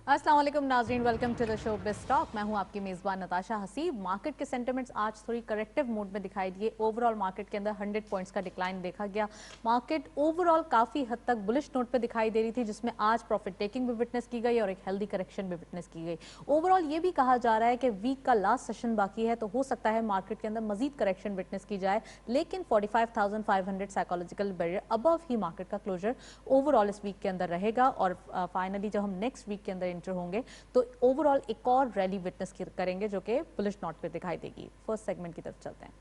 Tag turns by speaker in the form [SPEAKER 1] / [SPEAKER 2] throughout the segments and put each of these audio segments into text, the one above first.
[SPEAKER 1] अस्सलाम वालेकुम नाज़रीन, welcome to the show biz talk. मैं हूं आपकी मेज़बान नताशा हसीब। मार्केट के सेंटिमेंट्स आज थोड़ी करेक्टिव मोड में दिखाई दिए। ओवरऑल मार्केट के अंदर 100 पॉइंट्स का डिक्लाइन देखा गया। मार्केट ओवरऑल काफ़ी हद तक बुलिश नोट पे दिखाई दे रही थी, जिसमें आज प्रॉफिट टेकिंग भी विटनेस की गई और एक हेल्दी करेक्शन भी विटनेस की गई। ओवरऑल ये भी कहा जा रहा है कि वीक का लास्ट सेशन बाकी है, तो हो सकता है मार्केट के अंदर मजीद करेक्शन विटनेस की जाए, लेकिन 45,500 साइकोलॉजिकल बैरियर अबव ही मार्केट का क्लोजर ओवरऑल इस वीक के अंदर रहेगा। और फाइनली जब हम नेक्स्ट वीक के अंदर इंटर होंगे तो ओवरऑल एक और रैली विटनेस करेंगे जो कि बुलिश नोट पे दिखाई देगी। फर्स्ट सेगमेंट की तरफ चलते हैं।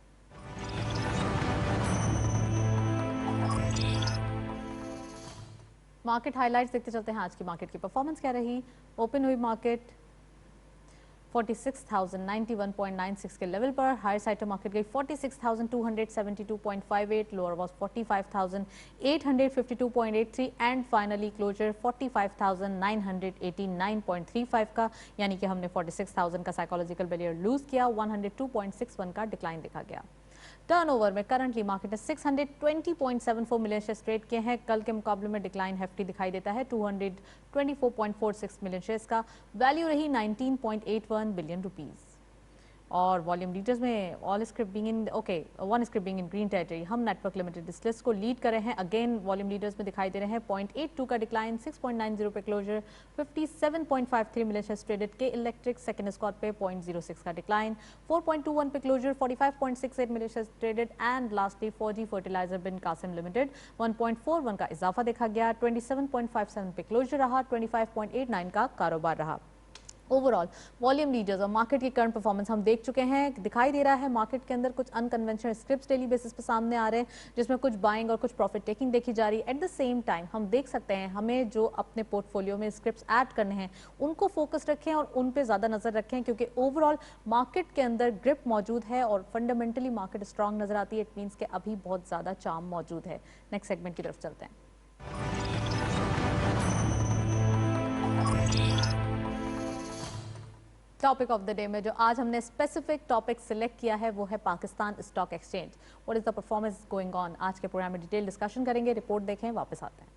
[SPEAKER 1] मार्केट हाइलाइट्स देखते चलते हैं। आज की मार्केट की परफॉर्मेंस क्या रही। ओपन हुई मार्केट 46,091.96 के लेवल पर। हायर साइड पे मार्केट गई 46,272.58, lower was 45,852.83 and finally closure 45,989.35 का, यानी कि हमने 46,000 का साइकोलॉजिकल बैरियर लूज किया। 102.61 का डिक्लाइन देखा गया। टर्नओवर में करंटली मार्केट ने 620.74 मिलियन शेयर्स ट्रेड किए हैं। कल के मुकाबले में डिक्लाइन हेफ्टी दिखाई देता है 224.46 मिलियन शेयर्स का। वैल्यू रही 19.81 बिलियन रुपीस। और वॉल्यूम लीडर्स में all script being in one script being in green territory. हम नेटवर्क लिमिटेड इस लिस्ट को लीड कर रहे हैं। अगेन वॉल्यूम लीडर्स में दिखाई दे रहे हैं 0.82 का डिक्लाइन, 6.90 पे closure, 57.53 million shares traded K electric second स्कॉट पे 0.06 का डिक्लाइन, 4.21 पे closure, 45.68 million shares traded and lastly 4G fertilizer Bin Qasim limited 1.41 का इजाफा देखा गया। 27.57 पे क्लोजर रहा, 25.89 का कारोबार रहा। ओवरऑल वॉल्यूम लीडर्स और मार्केट की करंट परफॉर्मेंस हम देख चुके हैं। दिखाई दे रहा है मार्केट के अंदर कुछ अनकन्वेंशनल स्क्रिप्ट्स डेली बेसिस पे सामने आ रहे हैं, जिसमें कुछ बाइंग और कुछ प्रॉफिट टेकिंग देखी जा रही है। एट द सेम टाइम हम देख सकते हैं हमें जो अपने पोर्टफोलियो में स्क्रिप्ट्स ऐड करने हैं उनको फोकस रखें और उन पे ज़्यादा नज़र रखें, क्योंकि ओवरऑल मार्केट के अंदर ग्रिप मौजूद है और फंडामेंटली मार्केट स्ट्रॉन्ग नजर आती है। इट मीन्स के अभी बहुत ज़्यादा चार्म मौजूद है। नेक्स्ट सेगमेंट की तरफ चलते हैं। टॉपिक ऑफ द डे में जो आज हमने स्पेसिफिक टॉपिक सिलेक्ट किया है वो है Pakistan stock exchange. What is the performance going on. आज के प्रोग्राम में डिटेल डिस्कशन करेंगे। रिपोर्ट देखें, वापस आते हैं।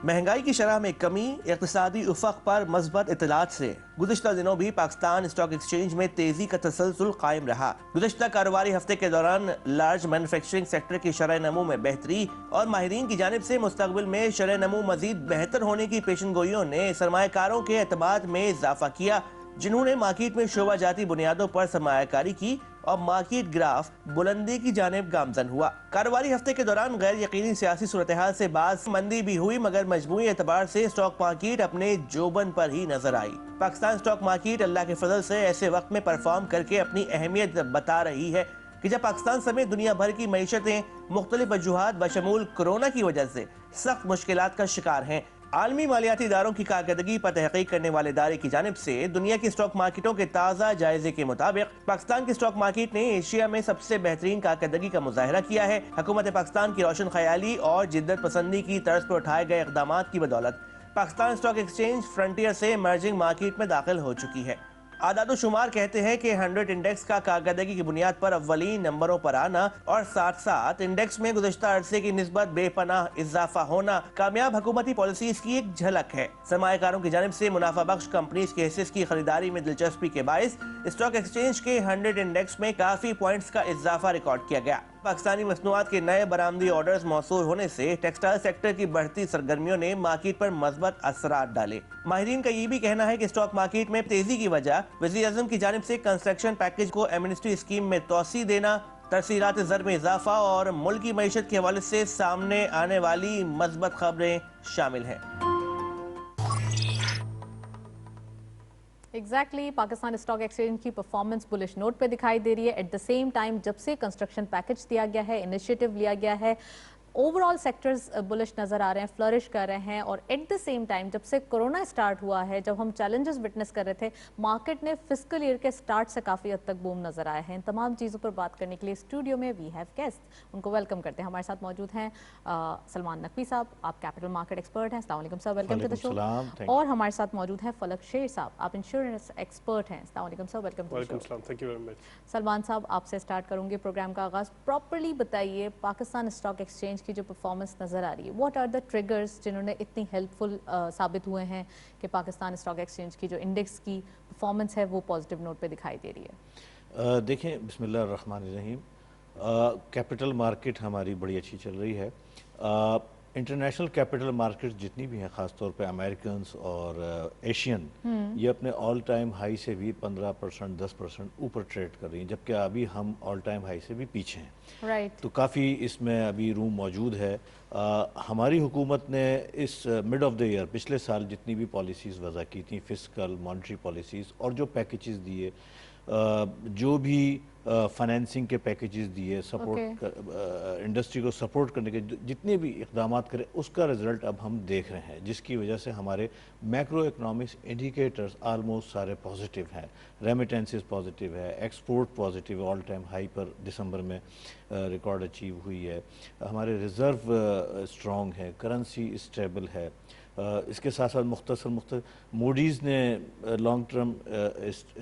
[SPEAKER 2] महंगाई की शरह में कमी, इक़्तिसादी उफ़क़ पर मज़बूत इत्तलात से गुज़िश्ता दिनों भी पाकिस्तान स्टॉक एक्सचेंज में तेज़ी का तसलसल कायम रहा। गुज़िश्ता कारोबारी हफ्ते के दौरान लार्ज मैन्युफैक्चरिंग सेक्टर की शरह नमू में बेहतरी और माहिरीन की जानिब से मुस्तक़बिल में शरह नमू मज़ीद बेहतर होने की पेशनगोइयों ने सरमायाकारों के एतमाद में इजाफा किया, जिन्होंने मार्केट में शोबा जाती बुनियादों पर सरमायाकारी की और मार्केट ग्राफ बुलंदी की जानिब गामजन हुआ। कारोबारी हफ्ते के दौरान गैर यकीनी सियासी सूरत हाल से बाज़ मंदी भी हुई, मगर मजमूई एतबार से स्टॉक मार्केट अपने जोबन पर ही नजर आई। पाकिस्तान स्टॉक मार्केट अल्लाह के फजल से ऐसे वक्त में परफॉर्म करके अपनी अहमियत बता रही है कि जब पाकिस्तान समेत दुनिया भर की मईशतें मुख्तलिफ वजूहात बशमूल कोरोना की वजह से सख्त मुश्किलात का शिकार हैं। आलमी मालियाती इदारों की कारकर्दगी पर तहकीक करने वाले इदारे की जानिब से दुनिया की स्टॉक मार्केटों के ताज़ा जायजे के मुताबिक पाकिस्तान की स्टॉक मार्केट ने एशिया में सबसे बेहतरीन कारकर्दगी का मुजाहरा किया है। हुकूमत पाकिस्तान की रोशन ख्याली और जिद्दत पसंदी की तर्ज पर उठाए गए इक़दामात की बदौलत पाकिस्तान स्टॉक एक्सचेंज फ्रंटियर से इमर्जिंग मार्केट में दाखिल हो चुकी है। आदाद शुमार कहते हैं कि 100 इंडेक्स का कारकर्दगी की बुनियाद पर अव्वलीन नंबरों पर आना और साथ साथ इंडेक्स में गुज़श्ता अरसे की निस्बत बेपनाह इजाफा होना कामयाब हुकूमती पॉलिसीज की एक झलक है। सरमायाकारों की जानिब से मुनाफा बख्श कंपनीज के हिस्से की खरीदारी में दिलचस्पी के बायस स्टॉक एक्सचेंज के 100 इंडेक्स में काफी पॉइंट्स का इजाफा रिकॉर्ड किया गया। पाकिस्तानी मसनूआत के नए बरामदी ऑर्डर्स मौसूल होने से टेक्सटाइल सेक्टर की बढ़ती सरगर्मियों ने मार्केट पर मज़बूत असरात डाले। माहिरीन का ये भी कहना है कि स्टॉक मार्केट में तेजी की वजह वज़ीर-ए-आज़म की जानिब से कंस्ट्रक्शन पैकेज को एमनेस्टी स्कीम में तोसी देना, तरसीलात ज़र में इजाफा और मुल्क की मईशत के हवाले से सामने आने वाली मज़बूत खबरें शामिल हैं।
[SPEAKER 1] एग्जैक्टली पाकिस्तान स्टॉक एक्सचेंज की परफॉर्मेंस बुलिश नोट पे दिखाई दे रही है। एट द सेम टाइम जब से कंस्ट्रक्शन पैकेज दिया गया है, इनिशिएटिव लिया गया है, ओवरऑल सेक्टर्स बुलिश नज़र आ रहे हैं, फ्लरिश कर रहे हैं। और एट द सेम टाइम जब से कोरोना स्टार्ट हुआ है, जब हम चैलेंजेस विटनेस कर रहे थे, मार्केट ने फिस्कल ईयर के स्टार्ट से काफ़ी हद तक बूम नज़र आए हैं। इन तमाम चीज़ों पर बात करने के लिए स्टूडियो में वी हैव गेस्ट, उनको वेलकम करते हैं। हमारे साथ मौजूद हैं सलमान नकवी साहब, आप कैपिटल मार्केट एक्सपर्ट हैं। अस्सलाम वालेकुम sir, welcome to the show. और हमारे साथ मौजूद हैं फलक शेर साहब, आप इंश्योरेंस एक्सपर्ट हैं। अस्सलाम वालेकुम sir, welcome to the show.
[SPEAKER 3] Thank you very much.
[SPEAKER 1] Salman साहब, आपसे स्टार्ट करूंगी प्रोग्राम का आगाज़। प्रॉपर्ली बताइए पाकिस्तान स्टॉक एक्सचेंज की जो परफॉर्मेंस नज़र आ रही है, व्हाट आर द ट्रिगर्स जिन्होंने इतनी हेल्पफुल साबित हुए हैं कि पाकिस्तान स्टॉक एक्सचेंज की जो इंडेक्स की परफॉर्मेंस है वो पॉजिटिव नोट पे दिखाई दे रही है?
[SPEAKER 3] देखें, बिस्मिल्लाह रहमान रहीम, कैपिटल मार्केट हमारी बड़ी अच्छी चल रही है। इंटरनेशनल कैपिटल मार्केट जितनी भी हैं, ख़ास तौर पे अमेरिकन्स और एशियन, ये अपने ऑल टाइम हाई से भी 15% 10% ऊपर ट्रेड कर रही हैं, जबकि अभी हम ऑल टाइम हाई से भी पीछे हैं।
[SPEAKER 1] राइट।
[SPEAKER 3] तो काफ़ी इसमें अभी रूम मौजूद है। हमारी हुकूमत ने इस मिड ऑफ द ईयर पिछले साल जितनी भी पॉलिसीज़ वज़ा की थी, फिस्कल मॉनेटरी पॉलिसीज़ और जो पैकेजेस दिए, जो भी फाइनेंसिंग के पैकेजेस दिए, सपोर्ट इंडस्ट्री को सपोर्ट करने के जितने भी इक़दाम करे, उसका रिज़ल्ट अब हम देख रहे हैं, जिसकी वजह से हमारे मैक्रो इकनॉमिक्स इंडिकेटर्स आलमोस्ट सारे पॉजिटिव हैं। रेमिटेंसेस पॉजिटिव है, एक्सपोर्ट पॉजिटिव है, ऑल टाइम हाई पर दिसंबर में रिकॉर्ड अचीव हुई है, हमारे रिज़र्व स्ट्रॉन्ग है, करेंसी स्टेबल है। इसके साथ साथ मुख्तसर मूडीज़ ने लॉन्ग टर्म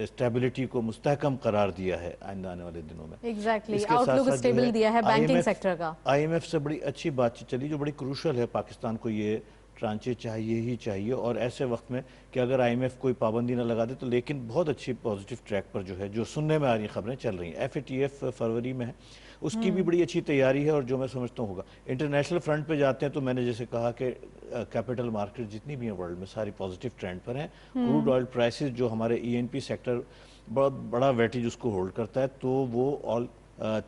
[SPEAKER 3] स्टेबिलिटी को मुस्तहकम करार दिया है आइंदा आने वाले दिनों में।
[SPEAKER 1] एग्जैक्टली, आउटलुक स्टेबल दिया है बैंकिंग सेक्टर का।
[SPEAKER 3] IMF से बड़ी अच्छी बातचीत चली, जो बड़ी क्रूशल है पाकिस्तान को, ये ट्रांचे चाहिए ही चाहिए। और ऐसे वक्त में कि अगर IMF कोई पाबंदी ना लगा दे तो, लेकिन बहुत अच्छी पॉजिटिव ट्रैक पर जो है, जो सुनने में आ रही खबरें चल रही हैं, FATF फरवरी में है, उसकी भी बड़ी अच्छी तैयारी है। और जो मैं समझता हूँ होगा, इंटरनेशनल फ्रंट पे जाते हैं तो मैंने जैसे कहा कि कैपिटल मार्केट जितनी भी हैं वर्ल्ड में सारी पॉजिटिव ट्रेंड पर हैं। क्रूड ऑयल प्राइसेस जो हमारे ENP सेक्टर बहुत बड़ा वेटेज उसको होल्ड करता है, तो वो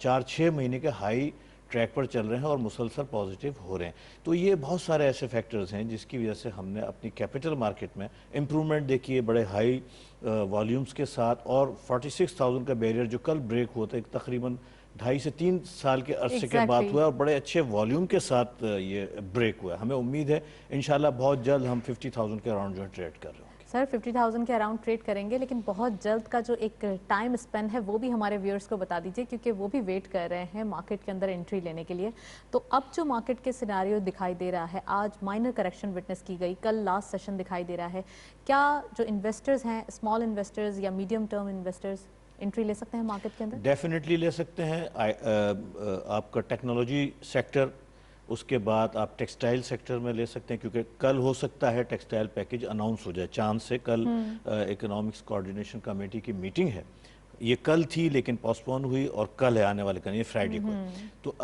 [SPEAKER 3] 4-6 महीने के हाई ट्रैक पर चल रहे हैं और मुसलसल पॉजिटिव हो रहे हैं। तो ये बहुत सारे ऐसे फैक्टर्स हैं जिसकी वजह से हमने अपनी कैपिटल मार्केट में इम्प्रूवमेंट देखी है, बड़े हाई वॉल्यूम्स के साथ। और 46,000 का बैरियर जो कल ब्रेक हुआ था, एक तकरीबन 2.5 से 3 साल के अरसे के बाद हुआ और बड़े अच्छे वॉल्यूम के साथ ये ब्रेक हुआ है। हमें उम्मीद है इंशाल्लाह बहुत जल्द हम 50,000 के अराउंड जो है ट्रेड कर रहे हैं।
[SPEAKER 1] सर 50,000 के अराउंड ट्रेड करेंगे, लेकिन बहुत जल्द का जो एक टाइम स्पेन है वो भी हमारे व्यूअर्स को बता दीजिए, क्योंकि वो भी वेट कर रहे हैं मार्केट के अंदर एंट्री लेने के लिए। तो अब जो मार्केट के सिनेरियो दिखाई दे रहा है, आज माइनर करेक्शन विटनेस की गई, कल लास्ट सेशन दिखाई दे रहा है, क्या जो इन्वेस्टर्स हैं, स्मॉल इन्वेस्टर्स या मीडियम टर्म इन्वेस्टर्स एंट्री ले सकते हैं मार्केट के अंदर?
[SPEAKER 3] डेफिनेटली ले सकते हैं। आपका टेक्नोलॉजी सेक्टर, उसके बाद आप टेक्सटाइल सेक्टर में ले सकते हैं, क्योंकि कल हो सकता है टेक्सटाइल पैकेज अनाउंस हो जाए चांस से। कल इकोनॉमिक्स कोऑर्डिनेशन कमेटी की मीटिंग है, ये कल थी लेकिन पोस्टपोन हुई और कल है आने वाले कल, ये फ्राइडे को। तो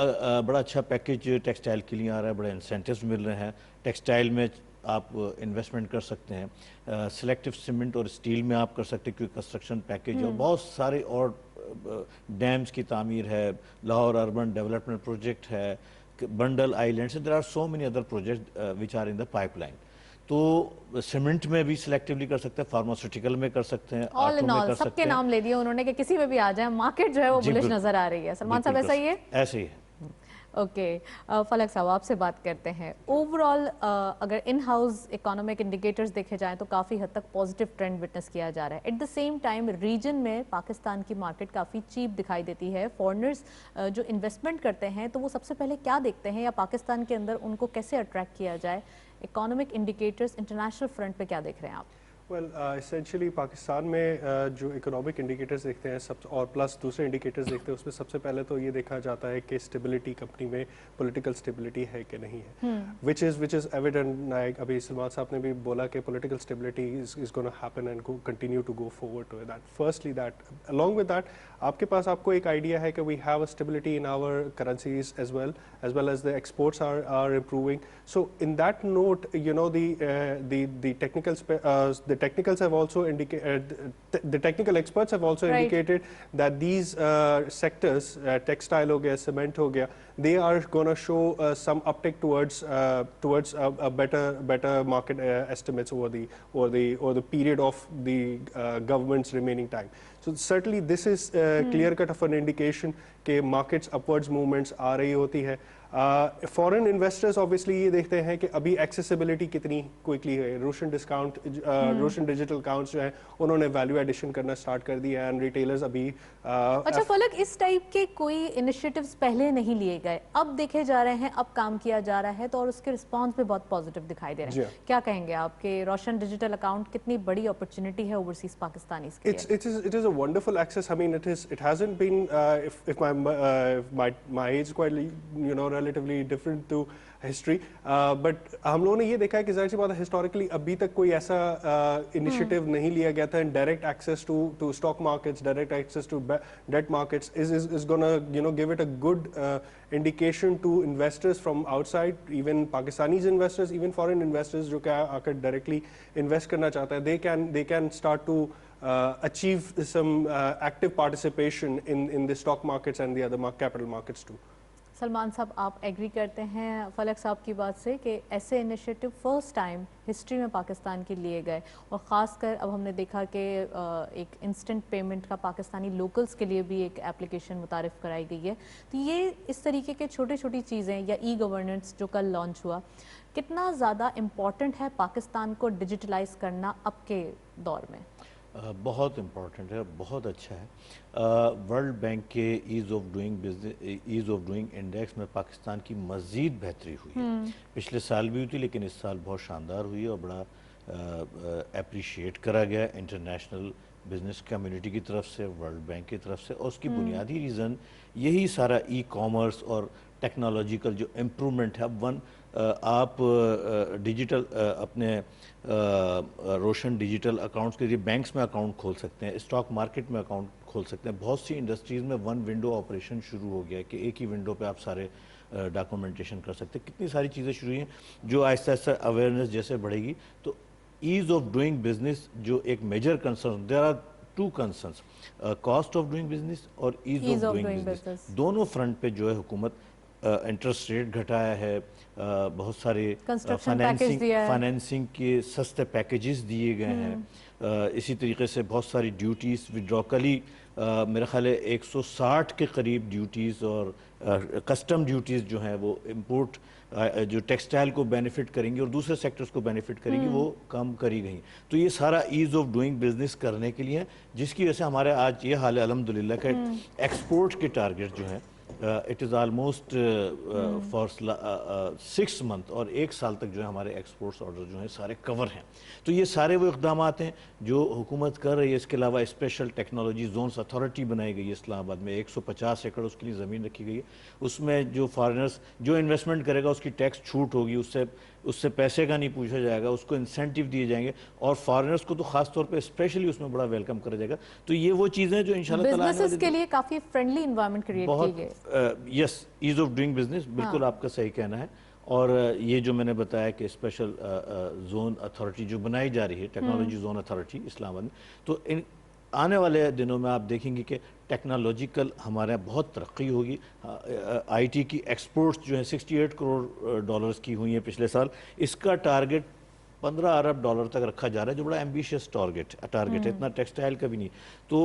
[SPEAKER 3] बड़ा अच्छा पैकेज टेक्सटाइल के लिए आ रहा है, बड़े इंसेंटिव्स मिल रहे हैं। टेक्सटाइल में आप इन्वेस्टमेंट कर सकते हैं, सिलेक्टिव सीमेंट और स्टील में आप कर सकते हैं, क्योंकि कंस्ट्रक्शन पैकेज और बहुत सारे और डैम्स की तामीर है, लाहौर अर्बन डेवलपमेंट प्रोजेक्ट है, Bundal islands, there are so many other project which are in the pipeline. तो सीमेंट में भी सिलेक्टिवली कर सकते हैं, फार्मास्यूटिकल में कर सकते हैं,
[SPEAKER 1] ऑल इन ऑल सबके नाम ले दिए उन्होंने कि किसी में भी आ जाए, मार्केट जो है वो बुलिश नजर आ रही है। सलमान साहब ऐसा ही है?
[SPEAKER 3] ऐसे ही है।
[SPEAKER 1] ओके, फलक साहब आपसे बात करते हैं। ओवरऑल अगर इन हाउस इकोनॉमिक इंडिकेटर्स देखे जाएं तो काफ़ी हद तक पॉजिटिव ट्रेंड विटनेस किया जा रहा है। At the same time region में पाकिस्तान की मार्केट काफ़ी चीप दिखाई देती है। फॉरेनर्स जो इन्वेस्टमेंट करते हैं तो वो सबसे पहले क्या देखते हैं, या पाकिस्तान के अंदर उनको कैसे अट्रैक्ट किया जाए? इकोनॉमिक इंडिकेटर्स इंटरनेशनल फ्रंट पे क्या देख रहे हैं आप?
[SPEAKER 4] इसेंशली पाकिस्तान में जो इकोनॉमिक इंडिकेटर्स देखते हैं सब, और प्लस दूसरे इंडिकेटर्स देखते हैं, उसमें सबसे पहले तो ये देखा जाता है कि स्टेबिलिटी कंपनी में पॉलिटिकल स्टेबिलिटी है कि नहीं है, विच इज़ एविडेंट। लाइक अभी सलमान साहब ने भी बोला कि political stability is gonna happen and continue to go forward to that. Firstly that, along with that आपके पास आपको एक आइडिया है कि we have a stability in our currencies as well as the exports are improving. So in that note, you know, the technicals have also indicated, the technical experts have also indicated that these sectors, textile ho gaya, cement ho gaya, they are going to show some uptick towards a better market estimates over the period of the government's remaining time. So certainly this is clear cut of an indication कि markets upwards movements आ रही होती है। Foreign investors obviously ये देखते हैं कि अभी accessibility कितनी क्विकली है। रोशन डिस्काउंट, रोशन डिजिटल अकाउंट्स जो है उन्होंने वैल्यू एडिशन करना स्टार्ट कर दिया है, एंड रिटेलर्स अभी
[SPEAKER 1] अच्छा फलक, इस टाइप के कोई इनिशिएटिव्स पहले नहीं लिए गए, अब देखे जा रहे हैं, अब काम किया जा रहा है, तो और उसके रिस्पांस भी बहुत पॉजिटिव दिखाई दे रहे हैं। क्या कहेंगे आपके रोशन डिजिटल अकाउंट कितनी बड़ी अपॉर्चुनिटी है ओवरसीज पाकिस्तानीज के लिए?
[SPEAKER 4] It is a wonderful access. I mean it hasn't been, if my age quite, you know, relatively different to history, but हम लोगों ने ये देखा है कि ज़ाहिर सी बात है historically अभी तक कोई ऐसा initiative नहीं लिया गया था, and direct access to stock markets, direct access to debt markets is gonna give it a good indication to investors from outside, even Pakistani investors, even foreign investors जो क्या आकर directly invest करना चाहता है, they can start to achieve some active participation in the stock markets and the other capital markets too.
[SPEAKER 1] Salman साहब, आप agree करते हैं फलक साहब की बात से कि ऐसे इनिशिएटिव फर्स्ट टाइम हिस्ट्री में पाकिस्तान के लिए गए, और ख़ासकर अब हमने देखा कि एक इंस्टेंट पेमेंट का पाकिस्तानी लोकल्स के लिए भी एक एप्लीकेशन मुतारिफ़ कराई गई है, तो ये इस तरीके के छोटी छोटी चीज़ें या ई गवर्नेंस जो कल लॉन्च हुआ, कितना ज़्यादा इम्पॉर्टेंट है पाकिस्तान को डिजिटलाइज करना अब के दौर में?
[SPEAKER 3] बहुत इम्पॉर्टेंट है, बहुत अच्छा है। वर्ल्ड बैंक के ईज़ ऑफ डूइंग इंडेक्स में पाकिस्तान की मज़ीद बेहतरी हुई है। पिछले साल भी हुई थी, लेकिन इस साल बहुत शानदार हुई है और बड़ा अप्रिशिएट करा गया इंटरनेशनल बिजनेस कम्युनिटी की तरफ से, वर्ल्ड बैंक की तरफ से, और उसकी बुनियादी रीज़न यही सारा ई कॉमर्स और टेक्नोलॉजिकल जो इम्प्रूवमेंट है। आप डिजिटल अपने रोशन डिजिटल अकाउंट्स के लिए बैंक्स में अकाउंट खोल सकते हैं, स्टॉक मार्केट में अकाउंट खोल सकते हैं। बहुत सी इंडस्ट्रीज़ में वन विंडो ऑपरेशन शुरू हो गया है कि एक ही विंडो पे आप सारे डॉक्यूमेंटेशन कर सकते हैं। कितनी सारी चीज़ें शुरू हुई हैं जो आहिस्ता आहिस्ता अवेयरनेस जैसे बढ़ेगी तो ईज़ ऑफ डूइंग बिजनेस जो एक major concern, there are two concerns, cost of doing business और ईज़ ऑफ डूइंग बिजनेस। दोनों फ्रंट पे जो है हुकूमत इंटरेस्ट रेट घटाया है, बहुत सारे फाइनेंसिंग के सस्ते पैकेजेस दिए गए हैं, इसी तरीके से बहुत सारी ड्यूटीज़ विड्रॉकली मेरा ख्याल है 160 के करीब ड्यूटीज़ और कस्टम ड्यूटीज़ जो हैं वो इंपोर्ट जो टेक्सटाइल को बेनिफिट करेंगी और दूसरे सेक्टर्स को बेनिफिट करेंगी वो कम करी गई। तो ये सारा ईज़ ऑफ डूइंग बिजनेस करने के लिए, जिसकी वजह से हमारे आज ये हाल है अल्हम्दुलिल्लाह का एक्सपोर्ट के टारगेट जो है it is almost for 6 month और 1 साल तक जो है हमारे एक्सपोर्ट्स ऑर्डर जो हैं सारे कवर हैं। तो ये सारे वो इक़दाम हैं जो हुकूमत कर रही है। इसके अलावा स्पेशल टेक्नोलॉजी जोन्स अथॉरिटी बनाई गई है इस्लामाबाद में, 150 एकड़ उसके लिए ज़मीन रखी गई है। उसमें जो फॉरेनर्स जो इन्वेस्टमेंट करेगा उसकी टैक्स छूट होगी, उससे पैसे का नहीं पूछा जाएगा, उसको इंसेंटिव दिए जाएंगे और फॉरेनर्स को तो खास तौर पे स्पेशली उसमें बड़ा वेलकम करा जाएगा। तो ये वो चीज़ें जो इंशाल्लाह ताला
[SPEAKER 1] बिजनेसेस के लिए काफ़ी फ्रेंडली एनवायरनमेंट क्रिएट की गई।
[SPEAKER 3] Yes, ease of doing business, बिल्कुल आपका सही कहना है। और ये जो मैंने बताया कि स्पेशल जोन अथॉरिटी जो बनाई जा रही है, टेक्नोलॉजी जोन अथॉरिटी इस्लामाबाद में, तो इन आने वाले दिनों में आप देखेंगे कि टेक्नोलॉजिकल हमारे यहाँ बहुत तरक्की होगी। आईटी की एक्सपोर्ट्स जो है 68 करोड़ डॉलर्स की हुई हैं पिछले साल। इसका टारगेट 15 अरब डॉलर तक रखा जा रहा है, जो बड़ा एम्बिशियस टारगेट है, इतना टेक्सटाइल का भी नहीं। तो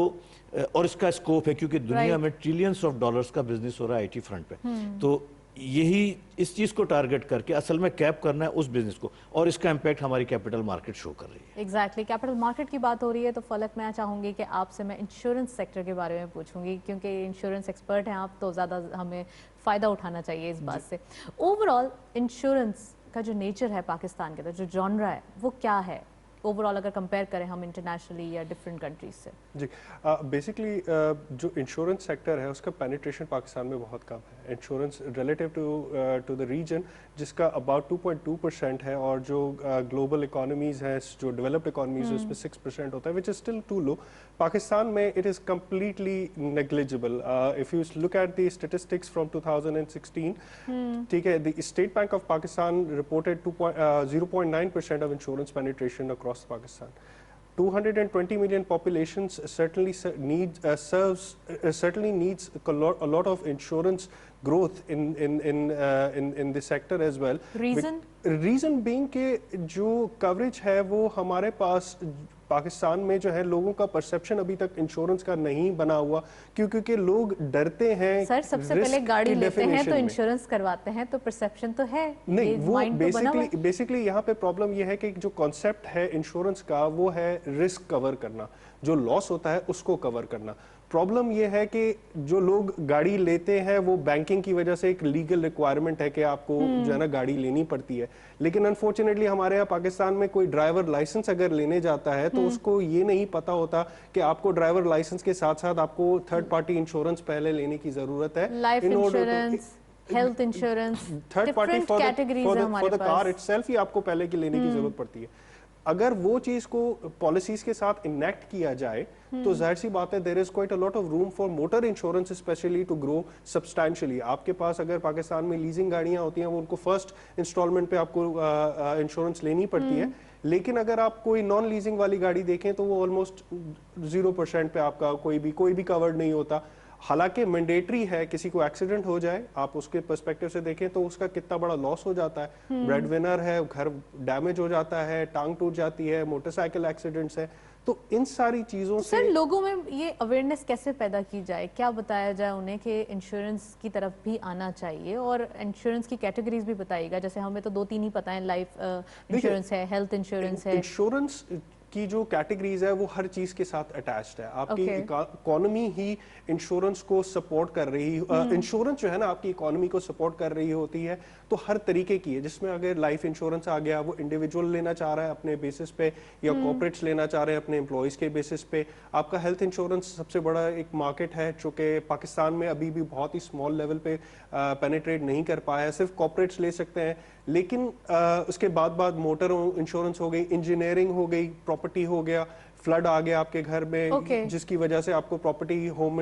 [SPEAKER 3] और इसका स्कोप है क्योंकि दुनिया में ट्रिलियंस ऑफ डॉलर्स का बिजनेस हो रहा है आईटी फ्रंट पे। तो यही इस चीज़ को टारगेट करके असल में कैप करना है उस बिजनेस को, और इसका इम्पैक्ट हमारी कैपिटल मार्केट शो कर रही है।
[SPEAKER 1] एग्जैक्टली, कैपिटल मार्केट की बात हो रही है तो फलक मैं चाहूँगी कि आपसे मैं इंश्योरेंस सेक्टर के बारे में पूछूंगी, क्योंकि इंश्योरेंस एक्सपर्ट हैं आप, तो ज़्यादा हमें फ़ायदा उठाना चाहिए इस बात से। ओवरऑल इंश्योरेंस का जो नेचर है पाकिस्तान के अंदर, जो जॉनरा है, वो क्या है ओवरऑल अगर कंपेयर करें हम इंटरनेशनली या डिफरेंट कंट्रीज से? जी,
[SPEAKER 4] बेसिकली जो इंश्योरेंस सेक्टर है उसका पेनिट्रेशन पाकिस्तान में बहुत कम है। Insurance relative to the region जिसका अबाउट 2.2% है, और जो ग्लोबल इकोनॉमीज़ हैं, जो डेवलप्ड इकोनॉमीज़ है उसमें 6% होता है, which is still to low. Pakistan में it is completely negligible. If you look at the statistics from 2016, ठीक है, the state bank of Pakistan reported 0.9% of insurance penetration across Pakistan. 220 million population certainly needs a lot of insurance growth in this sector as well. Reason being कि जो coverage है वो हमारे पास पाकिस्तान में जो है लोगों का परसेप्शन अभी तक इंश्योरेंस का नहीं बना हुआ, क्योंकि लोग डरते हैं।
[SPEAKER 1] सर, सबसे पहले गाड़ी लेते हैं तो इंश्योरेंस करवाते हैं, तो परसेप्शन तो है
[SPEAKER 4] नहीं। वो बेसिकली यहाँ पे प्रॉब्लम ये है कि जो कॉन्सेप्ट है इंश्योरेंस का वो है रिस्क कवर करना, जो लॉस होता है उसको कवर करना। प्रॉब्लम ये है कि जो लोग गाड़ी लेते हैं वो बैंकिंग की वजह से एक लीगल रिक्वायरमेंट है कि आपको जो है ना गाड़ी लेनी पड़ती है, लेकिन अनफॉर्चुनेटली हमारे यहाँ पाकिस्तान में कोई ड्राइवर लाइसेंस अगर लेने जाता है तो उसको ये नहीं पता होता कि आपको ड्राइवर लाइसेंस के साथ साथ आपको थर्ड पार्टी इंश्योरेंस पहले लेने की जरूरत है।
[SPEAKER 1] Life insurance, health insurance,
[SPEAKER 4] third party
[SPEAKER 1] different categories है हमारे
[SPEAKER 4] फॉर द कार
[SPEAKER 1] पास।
[SPEAKER 4] इटसेल्फ ही आपको पहले की लेने की जरूरत पड़ती है। अगर वो चीज को पॉलिसीज के साथ इनेक्ट किया जाए तो जाहिर सी बात है there is quite a lot of room for motor insurance specially to grow substantially. आपके पास अगर पाकिस्तान में लीजिंग गाड़ियां होती हैं वो उनको फर्स्ट इंस्टॉलमेंट पे आपको इंश्योरेंस लेनी पड़ती है, लेकिन अगर आप कोई नॉन लीजिंग वाली गाड़ी देखें तो वो ऑलमोस्ट 0% पे आपका कोई भी कवर्ड नहीं होता। हालांकि मैंडेटरी है, किसी को एक्सीडेंट हो जाए आप उसके पर्सपेक्टिव से देखें तो उसका कितना बड़ा लॉस हो जाता है। ब्रेड विनर है, घर डैमेज हो जाता है, टांग टूट जाती है, मोटरसाइकिल एक्सीडेंट्स है, तो इन सारी चीजों से
[SPEAKER 1] सर लोगों में ये अवेयरनेस कैसे पैदा की जाए, क्या बताया जाए उन्हें कि इंश्योरेंस की तरफ भी आना चाहिए, और इंश्योरेंस की कैटेगरीज भी बताइएगा। जैसे हमें तो 2-3 ही पता है, लाइफ इंश्योरेंस है, हेल्थ इंश्योरेंस है।
[SPEAKER 4] इंश्योरेंस की जो कैटेगरीज है वो हर चीज के साथ अटैच्ड है। आपकी इकोनॉमी ही इंश्योरेंस को सपोर्ट कर रही इंश्योरेंस जो है ना आपकी इकोनॉमी को सपोर्ट कर रही होती है, तो हर तरीके की है, जिसमें अगर लाइफ इंश्योरेंस आ गया वो इंडिविजुअल लेना चाह रहा है अपने बेसिस पे, या कॉर्पोरेट्स लेना चाह रहे हैं अपने एम्प्लॉयज के बेसिस पे। आपका हेल्थ इंश्योरेंस सबसे बड़ा एक मार्केट है जो कि पाकिस्तान में अभी भी बहुत ही स्मॉल लेवल पे पेनिट्रेट नहीं कर पाया है, सिर्फ कॉर्पोरेट्स ले सकते हैं। लेकिन उसके बाद मोटर इंश्योरेंस हो गई, इंजीनियरिंग हो गई, प्रॉपर्टी हो गया, फ्लड आ गया आपके घर में जिसकी वजह से आपको प्रॉपर्टी होम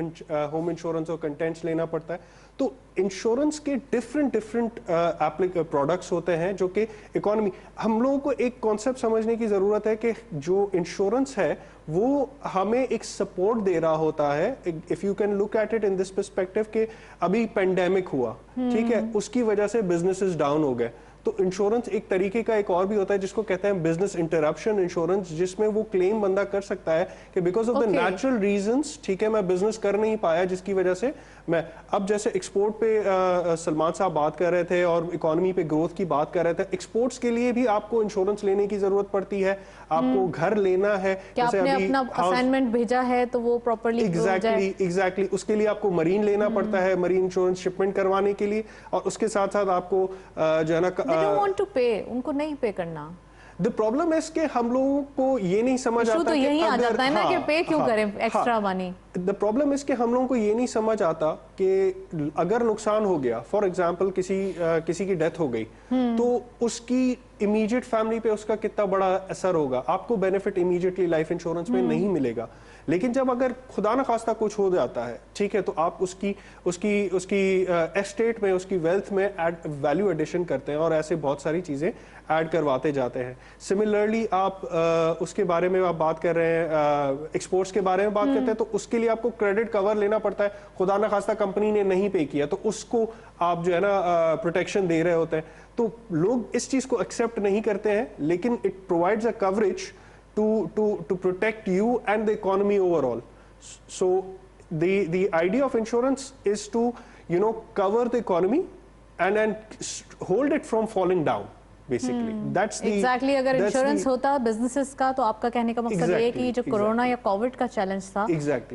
[SPEAKER 4] इंश्योरेंस और कंटेंट्स लेना पड़ता है। तो इंश्योरेंस के डिफरेंट प्रोडक्ट्स होते हैं जो कि इकोनॉमी, हम लोगों को एक कॉन्सेप्ट समझने की जरूरत है कि जो इंश्योरेंस है वो हमें एक सपोर्ट दे रहा होता है। If you can look at it in this perspective कि अभी पेंडेमिक हुआ, ठीक है, उसकी वजह से बिजनेसेस डाउन हो गए, तो इंश्योरेंस एक तरीके का एक और भी होता है जिसको कहते हैं बिजनेस इंटरप्शन इंश्योरेंस, जिसमें वो क्लेम बंदा कर सकता है कि because of the natural reasons, ठीक है, मैं बिजनेस कर नहीं पाया जिसकी वजह से मैं, अब जैसे एक्सपोर्ट पे सलमान साहब बात कर रहे थे और इकोनॉमी पे ग्रोथ की बात कर रहे थे, एक्सपोर्ट्स के लिए भी आपको इंश्योरेंस लेने की जरूरत पड़ती है। आपको घर लेना है,
[SPEAKER 1] जैसे आपने अपना असाइनमेंट भेजा है तो वो प्रॉपर्ली
[SPEAKER 4] एग्जैक्टली उसके लिए आपको मरीन लेना पड़ता है, मरीन इंश्योरेंस शिपमेंट करवाने के लिए, और उसके साथ साथ आपको जो है ना
[SPEAKER 1] They don't want to pay, उनको नहीं पे करना।
[SPEAKER 4] The problem is कि हम लोगों को ये नहीं समझ आता
[SPEAKER 1] तो यही आ जाता है ना कि पे क्यों करें extra money.
[SPEAKER 4] The problem is कि हम लोगों को ये नहीं समझ आता कि अगर नुकसान हो गया, फॉर एग्जाम्पल किसी की डेथ हो गई, तो उसकी इमीडिएट फैमिली पे उसका कितना बड़ा असर होगा। आपको बेनिफिट इमीडिएटली लाइफ इंश्योरेंस में नहीं मिलेगा, लेकिन जब अगर खुदा न खास्ता कुछ हो जाता है, ठीक है, तो आप उसकी एस्टेट में, उसकी वेल्थ में वैल्यू एडिशन करते हैं और ऐसे बहुत सारी चीजें ऐड करवाते जाते हैं। सिमिलरली आप उसके बारे में आप बात कर रहे हैं, एक्सपोर्ट्स के बारे में बात करते हैं, तो उसके लिए आपको क्रेडिट कवर लेना पड़ता है। खुदा न खास्ता कंपनी ने नहीं पे किया तो उसको आप जो है ना प्रोटेक्शन दे रहे होते हैं। तो लोग इस चीज को एक्सेप्ट नहीं करते हैं, लेकिन it provides a coverage to protect you and the economy overall. So the idea of insurance is to, you know, cover the economy and hold it from falling down. Basically, that's the
[SPEAKER 1] exactly. अगर insurance होता businesses का, तो आपका कहने का मकसद ये कि जो कोरोना या कोविड का चैलेंज था,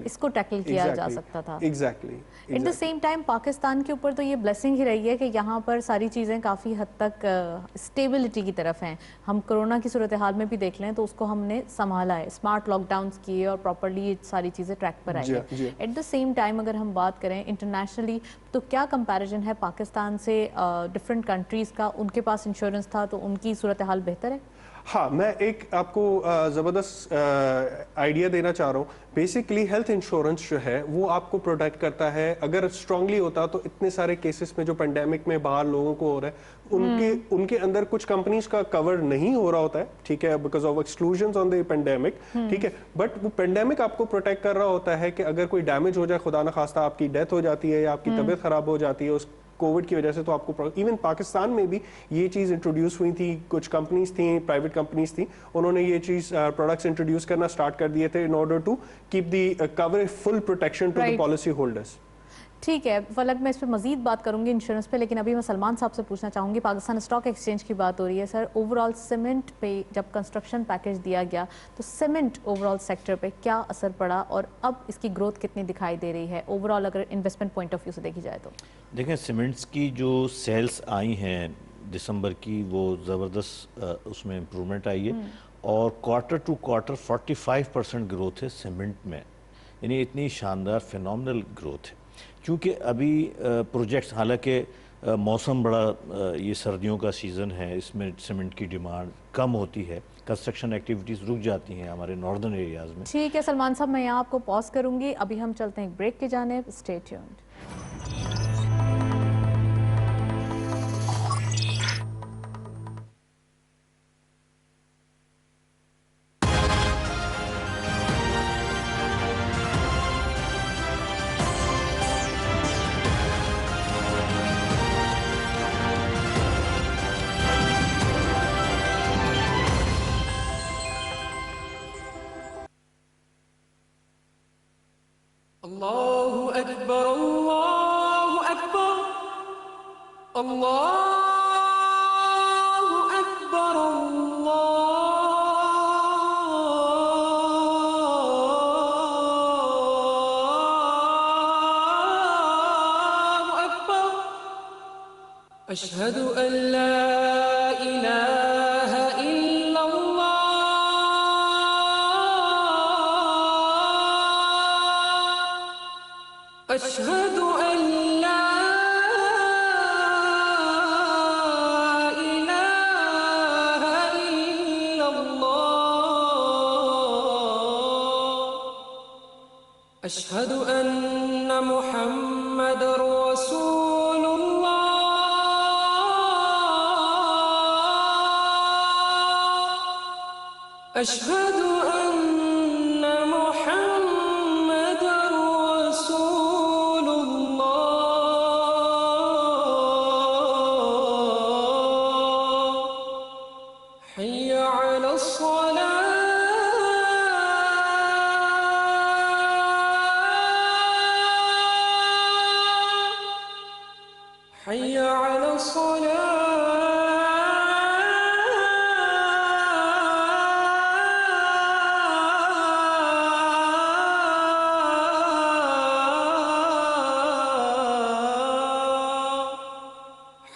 [SPEAKER 1] इसको टैकल किया जा सकता था।
[SPEAKER 4] Exactly.
[SPEAKER 1] Eight the same time Pakistan के ऊपर तो ये ब्लेसिंग ही रही है कि यहाँ पर सारी चीज़ें काफ़ी हद तक स्टेबिलिटी की तरफ हैं। हम कोरोना की सूरत हाल में भी देख लें तो उसको हमने संभाला है, स्मार्ट लॉकडाउन्स किए और प्रॉपरली ये सारी चीज़ें ट्रैक पर आई है। एट द सेम टाइम अगर हम बात करें इंटरनेशनली, तो क्या कंपैरिजन है पाकिस्तान से डिफरेंट कंट्रीज़ का? उनके पास इंश्योरेंस था तो उनकी सूरत हाल बेहतर है?
[SPEAKER 4] हाँ, मैं एक आपको ज़बरदस्त आइडिया देना चाह रहा हूँ। बेसिकली हेल्थ इंश्योरेंस जो है वो आपको प्रोटेक्ट करता है। अगर स्ट्रांगली होता तो इतने सारे केसेस में जो पेंडेमिक में बाहर लोगों को हो रहा है, उनके अंदर कुछ कंपनीज का कवर नहीं हो रहा होता है, ठीक है, because of exclusions on the pandemic, ठीक है, बट वो पेंडेमिक आपको प्रोटेक्ट कर रहा होता है कि अगर कोई डैमेज हो जाए, खुदा न खास्ता आपकी डेथ हो जाती है या आपकी तबीयत खराब हो जाती है उस कोविड की वजह से, तो आपको इवन पाकिस्तान में भी ये चीज़ इंट्रोड्यूस हुई थी। कुछ कंपनीज थी, प्राइवेट कंपनीज थी, उन्होंने ये चीज़ प्रोडक्ट्स इंट्रोड्यूस करना स्टार्ट कर दिए थे in order to keep the coverage full protection to the policy holders.
[SPEAKER 1] ठीक है फलक, मैं इस पर मजीद बात करूंगी इंश्योरेंस पे, लेकिन अभी मैं सलमान साहब से पूछना चाहूँगी, पाकिस्तान स्टॉक एक्सचेंज की बात हो रही है सर, ओवरऑल सीमेंट पे जब कंस्ट्रक्शन पैकेज दिया गया तो सीमेंट ओवरऑल सेक्टर पे क्या असर पड़ा और अब इसकी ग्रोथ कितनी दिखाई दे रही है ओवरऑल अगर इन्वेस्टमेंट पॉइंट ऑफ व्यू से देखी जाए तो?
[SPEAKER 3] देखें, सीमेंट्स की जो सेल्स आई हैं दिसंबर की, वो ज़बरदस्त उसमें इम्प्रूवमेंट आई है और क्वार्टर टू क्वार्टर 45% ग्रोथ है सीमेंट में, यानी इतनी शानदार फिनोमिनल ग्रोथ है। क्योंकि अभी प्रोजेक्ट्स, हालांकि मौसम बड़ा ये सर्दियों का सीज़न है, इसमें सीमेंट की डिमांड कम होती है, कंस्ट्रक्शन एक्टिविटीज़ रुक जाती हैं हमारे नॉर्दर्न एरियाज़ में।
[SPEAKER 1] ठीक है सलमान साहब, मैं यहाँ आपको पॉज करूंगी, अभी हम चलते हैं एक ब्रेक की जानिब। Stay tuned.
[SPEAKER 5] الله أكبر الله أكبر الله أكبر الله أكبر أشهد أن لا إله إلا الله أشهد أن لا إله إلا الله أشهد أن محمد رسول الله أشهد أن محمد رسول الله حي على الصلاة حي على الصلاة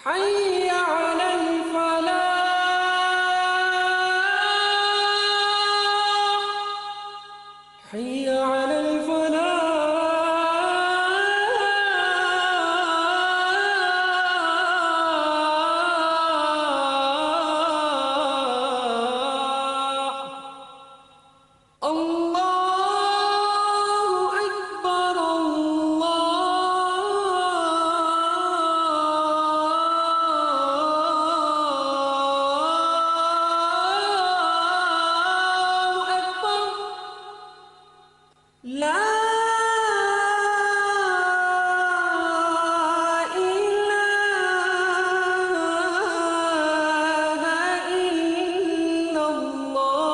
[SPEAKER 5] حي على الفلاح حي على الفلاح الله أكبر الله أكبر لا إله إلا الله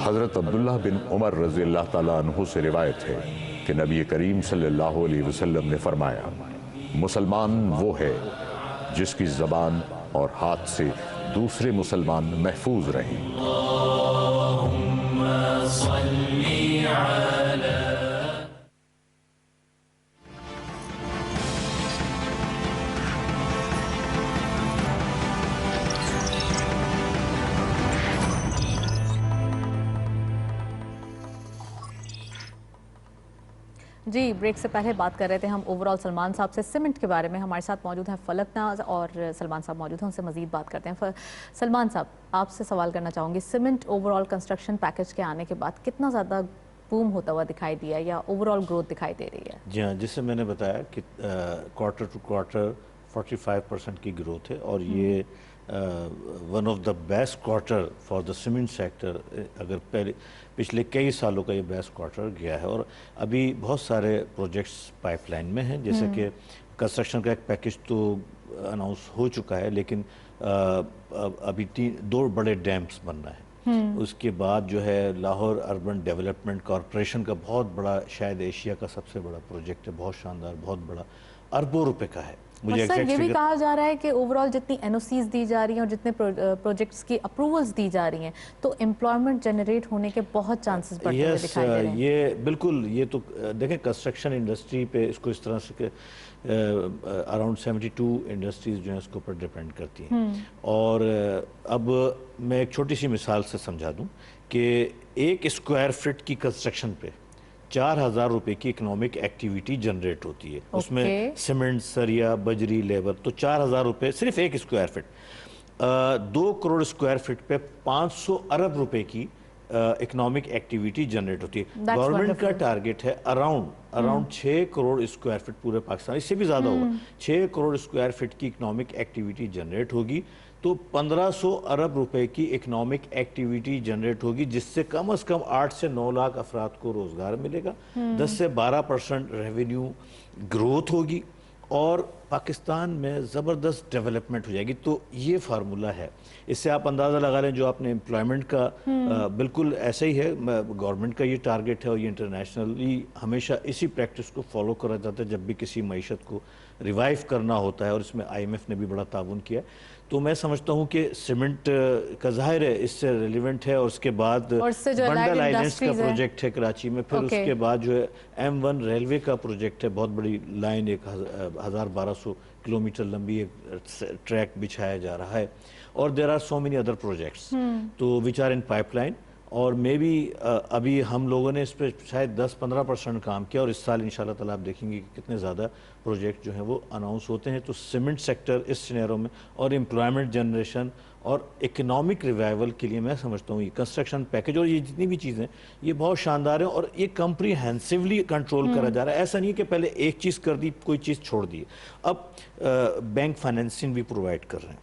[SPEAKER 6] حضرت عبداللہ بن عمر رضی اللہ تعالیٰ عنہ سے روایت ہے کہ نبی کریم صلی اللہ علیہ وسلم نے فرمایا، مسلمان وہ ہے جس کی زبان اور ہاتھ سے دوسرے مسلمان محفوظ رہیں۔
[SPEAKER 1] جی ब्रेक से पहले बात कर रहे थे हम ओवरऑल सलमान साहब से सीमेंट के बारे में। हमारे साथ मौजूद हैं फलक नाज और सलमान साहब मौजूद हैं, उनसे मजीद बात करते हैं। सलमान साहब, आपसे सवाल करना चाहूँगी, सीमेंट ओवरऑल कंस्ट्रक्शन पैकेज के आने के बाद कितना ज़्यादा बूम होता हुआ दिखाई दिया या ओवरऑल ग्रोथ दिखाई दे रही है?
[SPEAKER 3] जी हाँ, जिससे मैंने बताया कि क्वार्टर टू क्वार्टर 45% की ग्रोथ है और ये one of the best quarter for the cement sector, अगर पिछले कई सालों का ये बेस्ट क्वार्टर गया है। और अभी बहुत सारे प्रोजेक्ट्स पाइपलाइन में हैं, जैसे कि कंस्ट्रक्शन का एक पैकेज तो अनाउंस हो चुका है, लेकिन अभी 2 बड़े डैम्स बनना है। उसके बाद जो है लाहौर अर्बन डेवलपमेंट कॉरपोरेशन का बहुत बड़ा, शायद एशिया का सबसे बड़ा प्रोजेक्ट है, बहुत शानदार, बहुत बड़ा, अरबों रुपए का है। मुझे
[SPEAKER 1] सर
[SPEAKER 3] exact
[SPEAKER 1] ये भी
[SPEAKER 3] figure-
[SPEAKER 1] कहा जा रहा है कि ओवरऑल जितनी एनओसीज दी जा रही हैं और जितने प्रोजेक्ट्स की अप्रूवल्स दी जा रही हैं तो एम्प्लॉयमेंट जनरेट होने के बहुत चांसेस बढ़ते हुए
[SPEAKER 3] यस
[SPEAKER 1] दिखाई दे रहे हैं।
[SPEAKER 3] ये बिल्कुल, ये तो देखें कंस्ट्रक्शन इंडस्ट्री पे इसको इस तरह से कि अराउंड 72 इंडस्ट्रीज जो हैं उसके ऊपर डिपेंड करती हैं। और अब मैं एक छोटी सी मिसाल से समझा दूं कि 1 स्क्वायर फीट की कंस्ट्रक्शन पे 4,000 रुपए की इकोनॉमिक एक्टिविटी जनरेट होती है। उसमें सीमेंट, सरिया, बजरी, लेबर, तो 4,000 रुपए सिर्फ 1 square feet. 2 crore square feet पे 500 अरब रुपए की इकोनॉमिक एक्टिविटी जनरेट होती है। गवर्नमेंट का टारगेट है अराउंड 6 करोड़ स्क्वायर फीट पूरे पाकिस्तान, इससे भी ज्यादा होगा। 6 करोड़ स्क्वायर फीट की इकोनॉमिक एक्टिविटी जनरेट होगी तो 1500 अरब रुपए की इकोनॉमिक एक्टिविटी जनरेट होगी, जिससे कम से कम 8 से 9 लाख अफराद को रोजगार मिलेगा। 10 से 12% रेवेन्यू ग्रोथ होगी और पाकिस्तान में ज़बरदस्त डेवलपमेंट हो जाएगी। तो ये फार्मूला है, इससे आप अंदाज़ा लगा लें जो आपने एम्प्लॉयमेंट का बिल्कुल ऐसा ही है। गवर्नमेंट का ये टारगेट है और ये इंटरनेशनली हमेशा इसी प्रैक्टिस को फॉलो करा जाता है जब भी किसी मईशत को रिवाइव करना होता है, और इसमें IMF ने भी बड़ा ताउन किया। तो मैं समझता हूँ कि सीमेंट का ज़ाहिर है इससे रिलेवेंट है, और उसके बाद बंडल आइलैंड्स का प्रोजेक्ट है कराची में, फिर उसके बाद जो है M1 रेलवे का प्रोजेक्ट है, बहुत बड़ी लाइन, 1,1200 किलोमीटर लंबी एक ट्रैक बिछाया जा रहा है, और there are so many other projects तो विच आर इन पाइपलाइन। और मे भी अभी हम लोगों ने इस पर शायद 10-15% काम किया, और इस साल इंशाल्लाह ताला आप देखेंगे कि कितने ज़्यादा प्रोजेक्ट जो हैं वो अनाउंस होते हैं। तो सीमेंट सेक्टर इस सिनेरियो में और एम्प्लॉयमेंट जनरेशन और इकोनॉमिक रिवाइवल के लिए मैं समझता हूँ ये कंस्ट्रक्शन पैकेज और ये जितनी भी चीज़ें ये बहुत शानदार है, और ये कम्प्रीहेंसिवली कंट्रोल करा जा रहा है। ऐसा नहीं है कि पहले एक चीज़ कर दी, कोई चीज़ छोड़ दी। अब बैंक फाइनेंसिंग भी प्रोवाइड कर रहे हैं,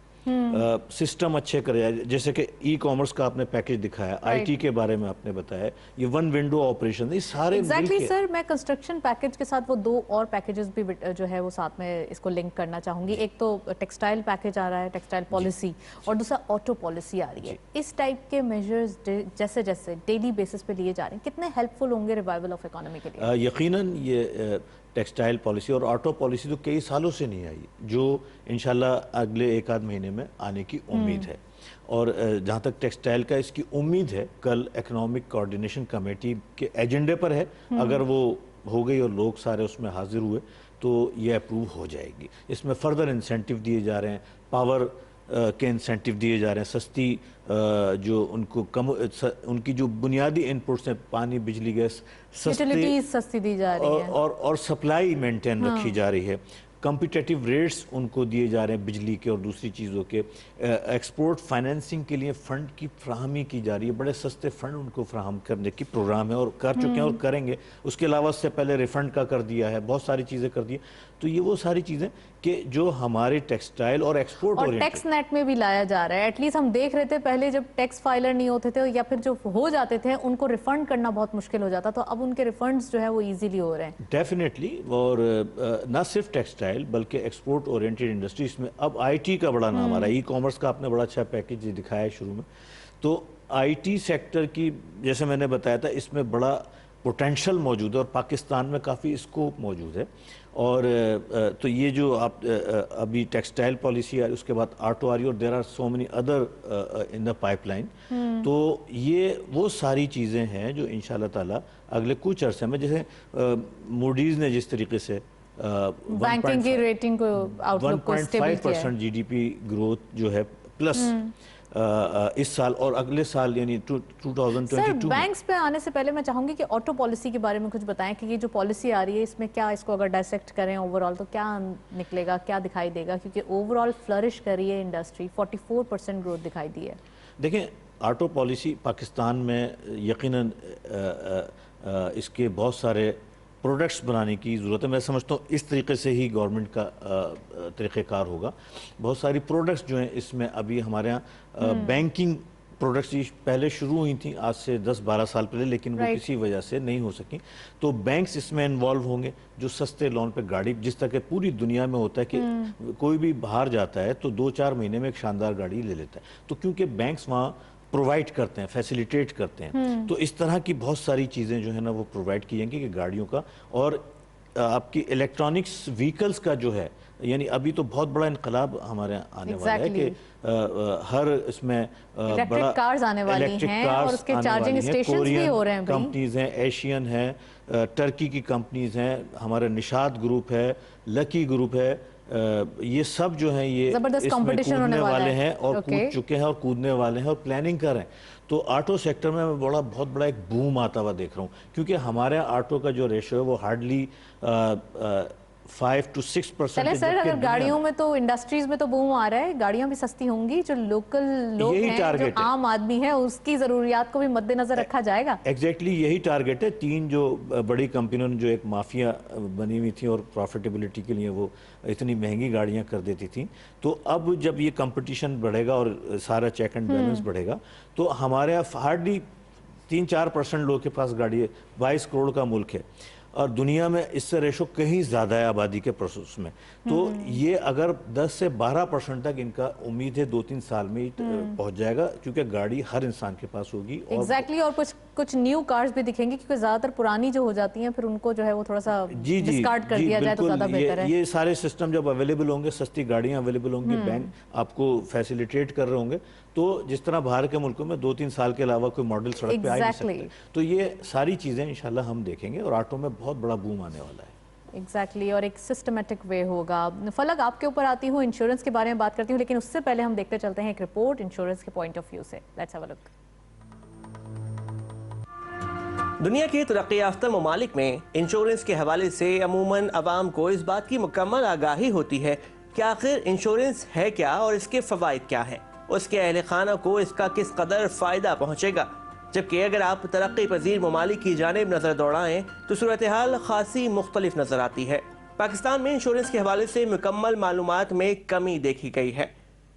[SPEAKER 3] सिस्टम अच्छे करे, जैसे कि ई-कॉमर्स का आपने पैकेज दिखाया, IT के बारे में आपने बताया, ये वन विंडो ऑपरेशन, ये सारे
[SPEAKER 1] एग्जैक्टली सर, मैं कंस्ट्रक्शन पैकेज के साथ वो 2 और पैकेजेस भी जो है वो साथ में इसको लिंक करना चाहूंगी। एक तो टेक्सटाइल पैकेज आ रहा है, टेक्सटाइल पॉलिसी, और दूसरा ऑटो पॉलिसी आ रही है। इस टाइप के मेजर्स जैसे जैसे डेली बेसिस पे लिए जा रहे हैं, कितने हेल्पफुल होंगे रिवाइवल ऑफ इकोनॉमी के लिए?
[SPEAKER 3] यकीनन ये टेक्सटाइल पॉलिसी और ऑटो पॉलिसी तो कई सालों से नहीं आई, जो इंशाल्लाह अगले 1-8 महीने में आने की उम्मीद है। और जहाँ तक टेक्सटाइल का इसकी उम्मीद है, कल इकोनॉमिक कोऑर्डिनेशन कमेटी के एजेंडे पर है, अगर वो हो गई और लोग सारे उसमें हाजिर हुए तो ये अप्रूव हो जाएगी। इसमें फर्दर इंसेंटिव दिए जा रहे हैं, पावर के इंसेंटिव दिए जा रहे हैं, सस्ती जो उनको कम उनकी जो बुनियादी इनपुट्स हैं, पानी, बिजली, गैस
[SPEAKER 1] सस्ती दी जा रही है,
[SPEAKER 3] और सप्लाई मेंटेन रखी जा रही है। कम्पिटेटिव रेट्स उनको दिए जा रहे हैं बिजली के और दूसरी चीज़ों के। एक्सपोर्ट फाइनेंसिंग के लिए फ़ंड की फ्राहमी की जा रही है, बड़े सस्ते फ़ंड उनको फ्राहम करने की प्रोग्राम है और कर चुके हैं और करेंगे। उसके अलावा उससे पहले रिफ़ंड का कर दिया है, बहुत सारी चीज़ें कर दी हैं। तो ये वो सारी चीज़ें कि जो हमारे टेक्सटाइल और एक्सपोर्ट
[SPEAKER 1] और टैक्स नेट में भी लाया जा रहा है। एटलीस्ट हम देख रहे थे पहले जब टैक्स फाइलर नहीं होते थे या फिर जो हो जाते थे उनको रिफंड करना बहुत मुश्किल हो जाता, तो अब उनके रिफंड्स जो है वो इजीली हो रहे हैं।
[SPEAKER 3] डेफिनेटली, और ना सिर्फ टेक्सटाइल बल्कि एक्सपोर्ट ओरिएंटेड इंडस्ट्रीज में अब IT का बड़ा नाम आ रहा है। ई-कॉमर्स का आपने बड़ा अच्छा पैकेज दिखाया है शुरू में, तो IT सेक्टर की जैसे मैंने बताया था इसमें बड़ा पोटेंशियल मौजूद है और पाकिस्तान में काफ़ी स्कोप मौजूद है। और तो ये जो आप अभी टेक्सटाइल पॉलिसी आ रही, उसके बाद ऑटो आ रही, और there are so many other in the pipeline. तो ये वो सारी चीज़ें हैं जो इंशाल्लाह ताला अगले कुछ अरसे में, जैसे मूडीज़ ने जिस तरीके से
[SPEAKER 1] बैंकिंग की रेटिंग को आउटलुक को स्टेबल किया है,
[SPEAKER 3] 1.5% GDP ग्रोथ जो है प्लस इस साल और अगले साल यानी 2022
[SPEAKER 1] सर बैंक्स पे आने से पहले मैं चाहूंगी कि ऑटो पॉलिसी के बारे में कुछ बताएं कि ये जो पॉलिसी आ रही है इसमें क्या, इसको अगर डायसेक्ट करें ओवरऑल तो क्या निकलेगा, क्या दिखाई देगा, क्योंकि ओवरऑल फ्लरिश कर रही है इंडस्ट्री, 44% ग्रोथ दिखाई दी है।
[SPEAKER 3] देखें, ऑटो पॉलिसी पाकिस्तान में यकीनन इसके बहुत सारे प्रोडक्ट्स बनाने की ज़रूरत है। मैं समझता हूँ इस तरीके से ही गवर्नमेंट का तरीक़ेकार होगा। बहुत सारी प्रोडक्ट्स जो हैं इसमें अभी हमारे यहाँ बैंकिंग प्रोडक्ट्स पहले शुरू हुई थी आज से 10-12 साल पहले, लेकिन वो किसी वजह से नहीं हो सकी। तो बैंक्स इसमें इन्वॉल्व होंगे, जो सस्ते लोन पे गाड़ी, जिस तरह के पूरी दुनिया में होता है कि कोई भी बाहर जाता है तो 2-4 महीने में एक शानदार गाड़ी ले लेता है, तो क्योंकि बैंक्स वहाँ प्रोवाइड करते हैं, फैसिलिटेट करते हैं, तो इस तरह की बहुत सारी चीज़ें जो है ना वो प्रोवाइड की जाएंगी कि गाड़ियों का। और آپ کی الیکٹرانکس وہیکلز کا جو ہے یعنی ابھی تو بہت بڑا انقلاب ہمارے آنے والا ہے کہ ہر اس میں بڑا
[SPEAKER 1] کارز آنے والی ہیں اور اس کے چارجنگ اسٹیشنز بھی ہو رہے ہیں.
[SPEAKER 3] کمپنیز ہیں, ایشین ہیں, ٹرکی کی کمپنیز ہیں, ہمارا نشاد گروپ ہے, لکی گروپ ہے, یہ سب جو ہیں یہ اس میں کودنے والے ہیں اور کود چکے ہیں اور کودنے والے ہیں اور پلاننگ کر رہے ہیں. تو آٹو سیکٹر میں بہت بڑا ایک بوم آتا ہوا دیکھ رہا ہوں, کیونکہ ہمارے آٹو کا جو ریشو ہے وہ ہارڈلی 5 to 6%.
[SPEAKER 1] چلیں سر, اگر گاڑیوں میں تو انڈسٹریز میں تو بوم آ رہا ہے, گاڑیاں بھی سستی ہوں گی, جو لوکل لوگ ہیں, جو عام آدمی ہے, اس کی ضروریات کو بھی مد نظر رکھا جائے گا.
[SPEAKER 3] ایگزیکٹلی یہی ٹارگٹ ہے. 3 جو بڑی کمپنیوں نے جو ایک مافیا بنی ہوئی تھی اور پروفیٹیبلٹی کے لیے وہ اتنی مہنگی گاڑیاں کر دیتی تھیں, تو اب جب یہ کمپٹیشن بڑھے گا اور سارا چیک اینڈ بیلنس بڑھے گا تو ہمارے ہارڈلی 3-4% لوگوں کے پاس گاڑی ہے. 22 کروڑ کا ملک ہے اور دنیا میں اس سے ریشو کہیں زیادہ ہے آبادی کے پروسیس میں. تو یہ اگر 10 سے 12% تک ان کا امید ہے 2-3 سال میں ہی پہنچ جائے گا, کیونکہ گاڑی ہر انسان کے پاس ہوگی.
[SPEAKER 1] ایگزیکٹلی, اور کچھ نیو کارز بھی دکھیں گی, کیونکہ زیادہ تر پرانی جو ہو جاتی ہیں پھر ان کو جو ہے وہ تھوڑا سا ڈسکارڈ کر دیا جائے تو زیادہ بہتر ہے.
[SPEAKER 3] یہ سارے سسٹم جب اویلیبل ہوں گے, سستی گاڑیاں اویلیبل ہوں گی, بینک آپ کو فیسیلیٹیٹ کر رہے ہوں گے, تو جس طرح باہر کے ملکوں میں 2-3 سال کے علاوہ کوئی ماڈل سڑک پہ آ نہیں سکتے. تو یہ ساری چیزیں انشاءاللہ ہم دیکھیں گے اور آٹو میں بہت بڑا بوم آنے والا ہے.
[SPEAKER 1] ایگزیکٹلی, اور ایک سسٹمیٹک وے ہوگا. فلک, آپ کے اوپر آتی ہوں, انشورنس کے بارے میں بات کرتی ہوں, لیکن اس سے پہلے ہم دیکھتے چلتے ہیں ایک رپورٹ انشورنس کے پوائنٹ آف ویو سے. لیٹس ہیو اے لک.
[SPEAKER 2] دنیا کے ترقی یافتہ ممالک میں انشورنس کے حوالے سے عموماً عوام کو اس بات کی مکمل آگاہی ہوتی ہے کہ آخر انشورنس ہے کیا اور اس کے فوائد کیا ہیں, اس کے اہل خانہ کو اس کا کس قدر فائدہ پہنچے گا. جبکہ اگر آپ ترقی پذیر ممالک کی جانب نظر دوڑائیں تو صورتحال خاصی مختلف نظر آتی ہے. پاکستان میں انشورنس کے حوالے سے مکمل معلومات میں کمی دیکھی گئی ہے.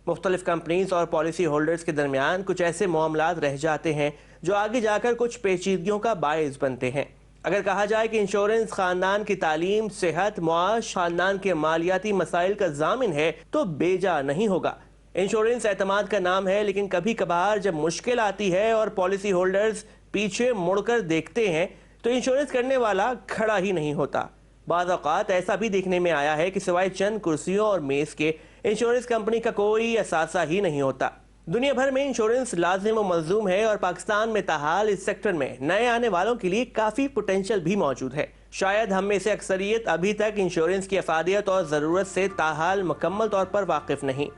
[SPEAKER 2] مختلف کمپنیز اور پالیسی ہولڈرز کے درمیان کچھ ایسے معاملات رہ جاتے ہیں جو آگے جا کر کچھ پیچیدگیوں کا باعث بنتے ہیں. اگر کہا جائے کہ انشورنس خاندان کی تعلیم, صحت, معاش, خاندان کے مالیاتی مسائل کا ضامن ہے تو بے جا نہیں ہوگا. انشورنس اعتماد کا نام ہے, لیکن کبھی کبھار جب مشکل آتی ہے اور پالیسی ہولڈرز پیچھے مڑ کر دیکھتے ہیں تو انشورنس کرنے والا کھڑا ہی نہیں ہوتا. بعض اوقات ایسا بھی دیکھنے میں آیا ہے کہ سوائے چند کرسیوں اور میز کے انشورنس کمپنی کا کوئی اثاثہ ہی نہیں ہوتا. دنیا بھر میں انشورنس لازم و ملزوم ہے اور پاکستان میں تاحال اس سیکٹر میں نئے آنے والوں کے لیے کافی پوٹینشل بھی موجود ہے. شاید ہم میں سے اکثریت ابھی تک انشورنس کی افادیت اور ضرورت سے تاحال مکمل طور پر واقف نہیں.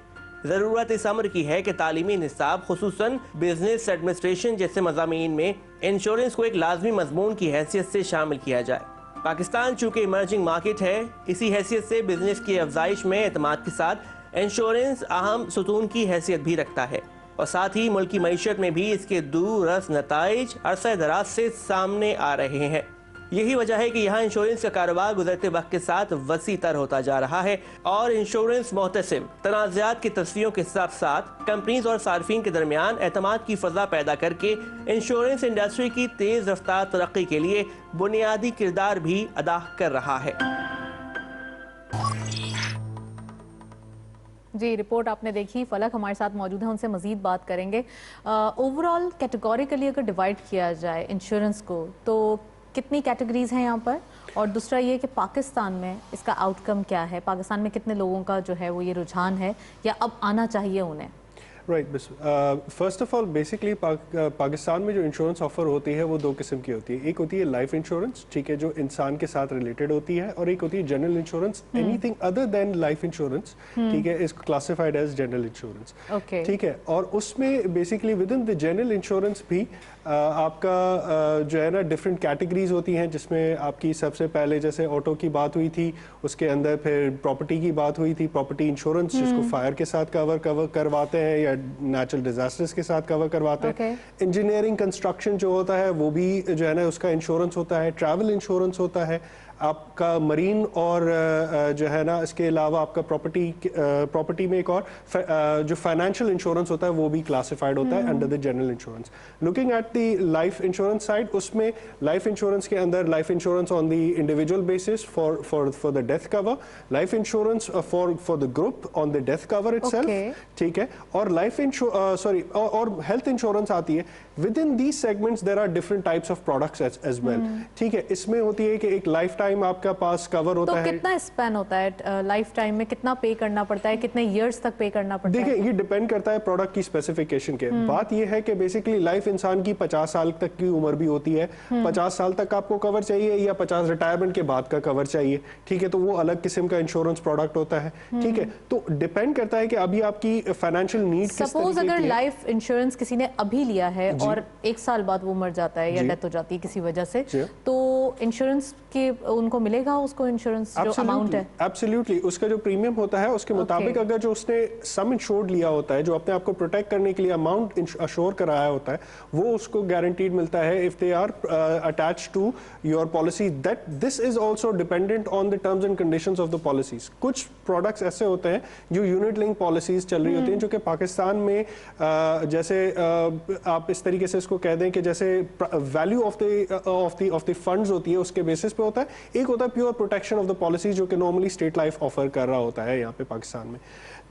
[SPEAKER 2] ضرورت اس امر کی ہے کہ تعلیمی نصاب خصوصاً بزنس ایڈمنسٹریشن جیسے مضامین میں انشورنس کو ایک لازمی مضمون کی حیثیت سے شامل کیا جائے. پاکستان چونکہ ایمرجنگ مارکیٹ ہے, اسی حیثیت سے بزنس کی افزائش میں اعتماد کے ساتھ انشورنس اہم ستون کی حیثیت بھی رکھتا ہے, اور ساتھ ہی ملکی معیشت میں بھی اس کے دور رس نتائج عرصہ دراز سے سامنے آ رہے ہیں. یہی وجہ ہے کہ یہاں انشورنس کا کاروبار گزرتے وقت کے ساتھ وسیع تر ہوتا جا رہا ہے, اور انشورنس محتسب تنازعات کی تصفیوں کے ساتھ ساتھ کمپنیز اور صارفین کے درمیان اعتماد کی فضا پیدا کر کے انشورنس انڈسٹری کی تیز رفتار ترقی کے لیے بنیادی کردار بھی ادا کر رہا ہے.
[SPEAKER 1] جی, رپورٹ آپ نے دیکھی. فلک ہمارے ساتھ موجود ہیں, ان سے مزید بات کریں گے. اوورآل کیٹیگوریکلی اگر ڈیوائڈ کیا جائے انشورنس کو تو کتنی کیٹیگریز ہیں یہاں پر, اور دوسرا یہ کہ پاکستان میں اس کا آؤٹ کم کیا ہے, پاکستان میں کتنے لوگوں کا جو ہے وہ یہ رجحان ہے یا اب آنا چاہیے انہیں؟
[SPEAKER 4] Right, first of all basically Pakistan میں جو انشورنس آفر ہوتی ہے وہ 2 قسم کی ہوتی ہے. ایک ہوتی ہے لائف انشورنس, ٹھیک ہے, جو انسان کے ساتھ ریلیٹڈ ہوتی ہے, اور ایک ہوتی ہے general insurance. Anything other than life insurance, ٹھیک ہے, is classified as general insurance, ٹھیک ہے. اور اس میں basically with in the general insurance بھی آپ کا جو ہے نا ڈفرینٹ کیٹیگریز ہوتی ہیں, جس میں آپ کی سب سے پہلے جیسے آٹو کی بات ہوئی تھی, اس کے اندر پھر پراپرٹی کی بات ہوئی تھی, پراپرٹی انشورنس جس کو فائر کے ساتھ کور کرواتے ہیں یا نیچرل ڈیزاسٹرز کے ساتھ کور کرواتے ہیں. انجینئرنگ کنسٹرکشن جو ہوتا ہے وہ بھی جو ہے نا اس کا انشورنس ہوتا ہے. ٹریول انشورنس ہوتا ہے آپ کا, مرین, اور جو ہے نا اس کے علاوہ آپ کا پراپرٹی میں ایک اور جو فائنینشیل انشورنس ہوتا ہے وہ بھی کلاسیفائڈ ہوتا ہے under the general insurance. Looking at the life insurance side, اس میں لائف انشورنس کے اندر life insurance on the individual basis for the death cover, life insurance for the group on the death cover itself, ٹھیک ہے, اور life اور health insurance آتی ہے. Within these segments there are different types of products as well, ٹھیک ہے. اس میں ہوتی ہے کہ ایک لائف ٹائم टाइम आपका पास कवर
[SPEAKER 1] तो
[SPEAKER 4] होता है।
[SPEAKER 1] कितना स्पैन होता है लाइफ टाइम में, कितना पे करना पड़ता है, कितने इयर्स तक पे करना पड़ता है?
[SPEAKER 4] देखिए, ये डिपेंड करता है प्रोडक्ट की स्पेसिफिकेशन के। बात ये है कि बेसिकली लाइफ इंसान की 50 साल तक की उम्र भी होती है। 50 साल तक आपको कवर चाहिए या 50 रिटायरमेंट के बाद का कवर चाहिए, ठीक है, तो वो अलग किस्म का इंश्योरेंस प्रोडक्ट होता है, ठीक है। तो डिपेंड करता है कि अभी आपकी फाइनेंशियल नीड किस
[SPEAKER 1] सपोज
[SPEAKER 4] तरीके
[SPEAKER 1] अगर
[SPEAKER 4] की है।
[SPEAKER 1] लाइफ इंश्योरेंस किसी ने अभी लिया है और 1 साल बाद वो मर जाता है या
[SPEAKER 4] जी।
[SPEAKER 1] डेथ हो जाती है किसी वजह से,
[SPEAKER 4] जी।
[SPEAKER 1] तो इंश्योरेंस के उनको मिलेगा उसको इंश्योरेंस जो अमाउंट है?
[SPEAKER 4] एब्सोल्युटली, उसका जो प्रीमियम होता है उसके मुताबिक अगर जो उसने सम इंश्योर्ड लिया होता है, जो अपने आप को प्रोटेक्ट करने के लिए अमाउंट अश्योर कराया होता है, वो उसको गारंटीड मिलता है if they are attached to your policy. That this is also dependent on the terms and conditions of the policies. कुछ प्रोडक्ट्स ऐसे होते हैं जो यूनिट लिंक पॉलिसीज चल रही होती हैं, जो कि पाकिस्तान में जैसे आप इस तरीके से इसको कह दें कि जैसे वैल्यू ऑफ द फंड्स होती है उसके बेसिस पे होता है। एक होता है pure protection of the policy, जो कि नॉर्मली स्टेट लाइफ ऑफर कर रहा होता है यहाँ पे पाकिस्तान में।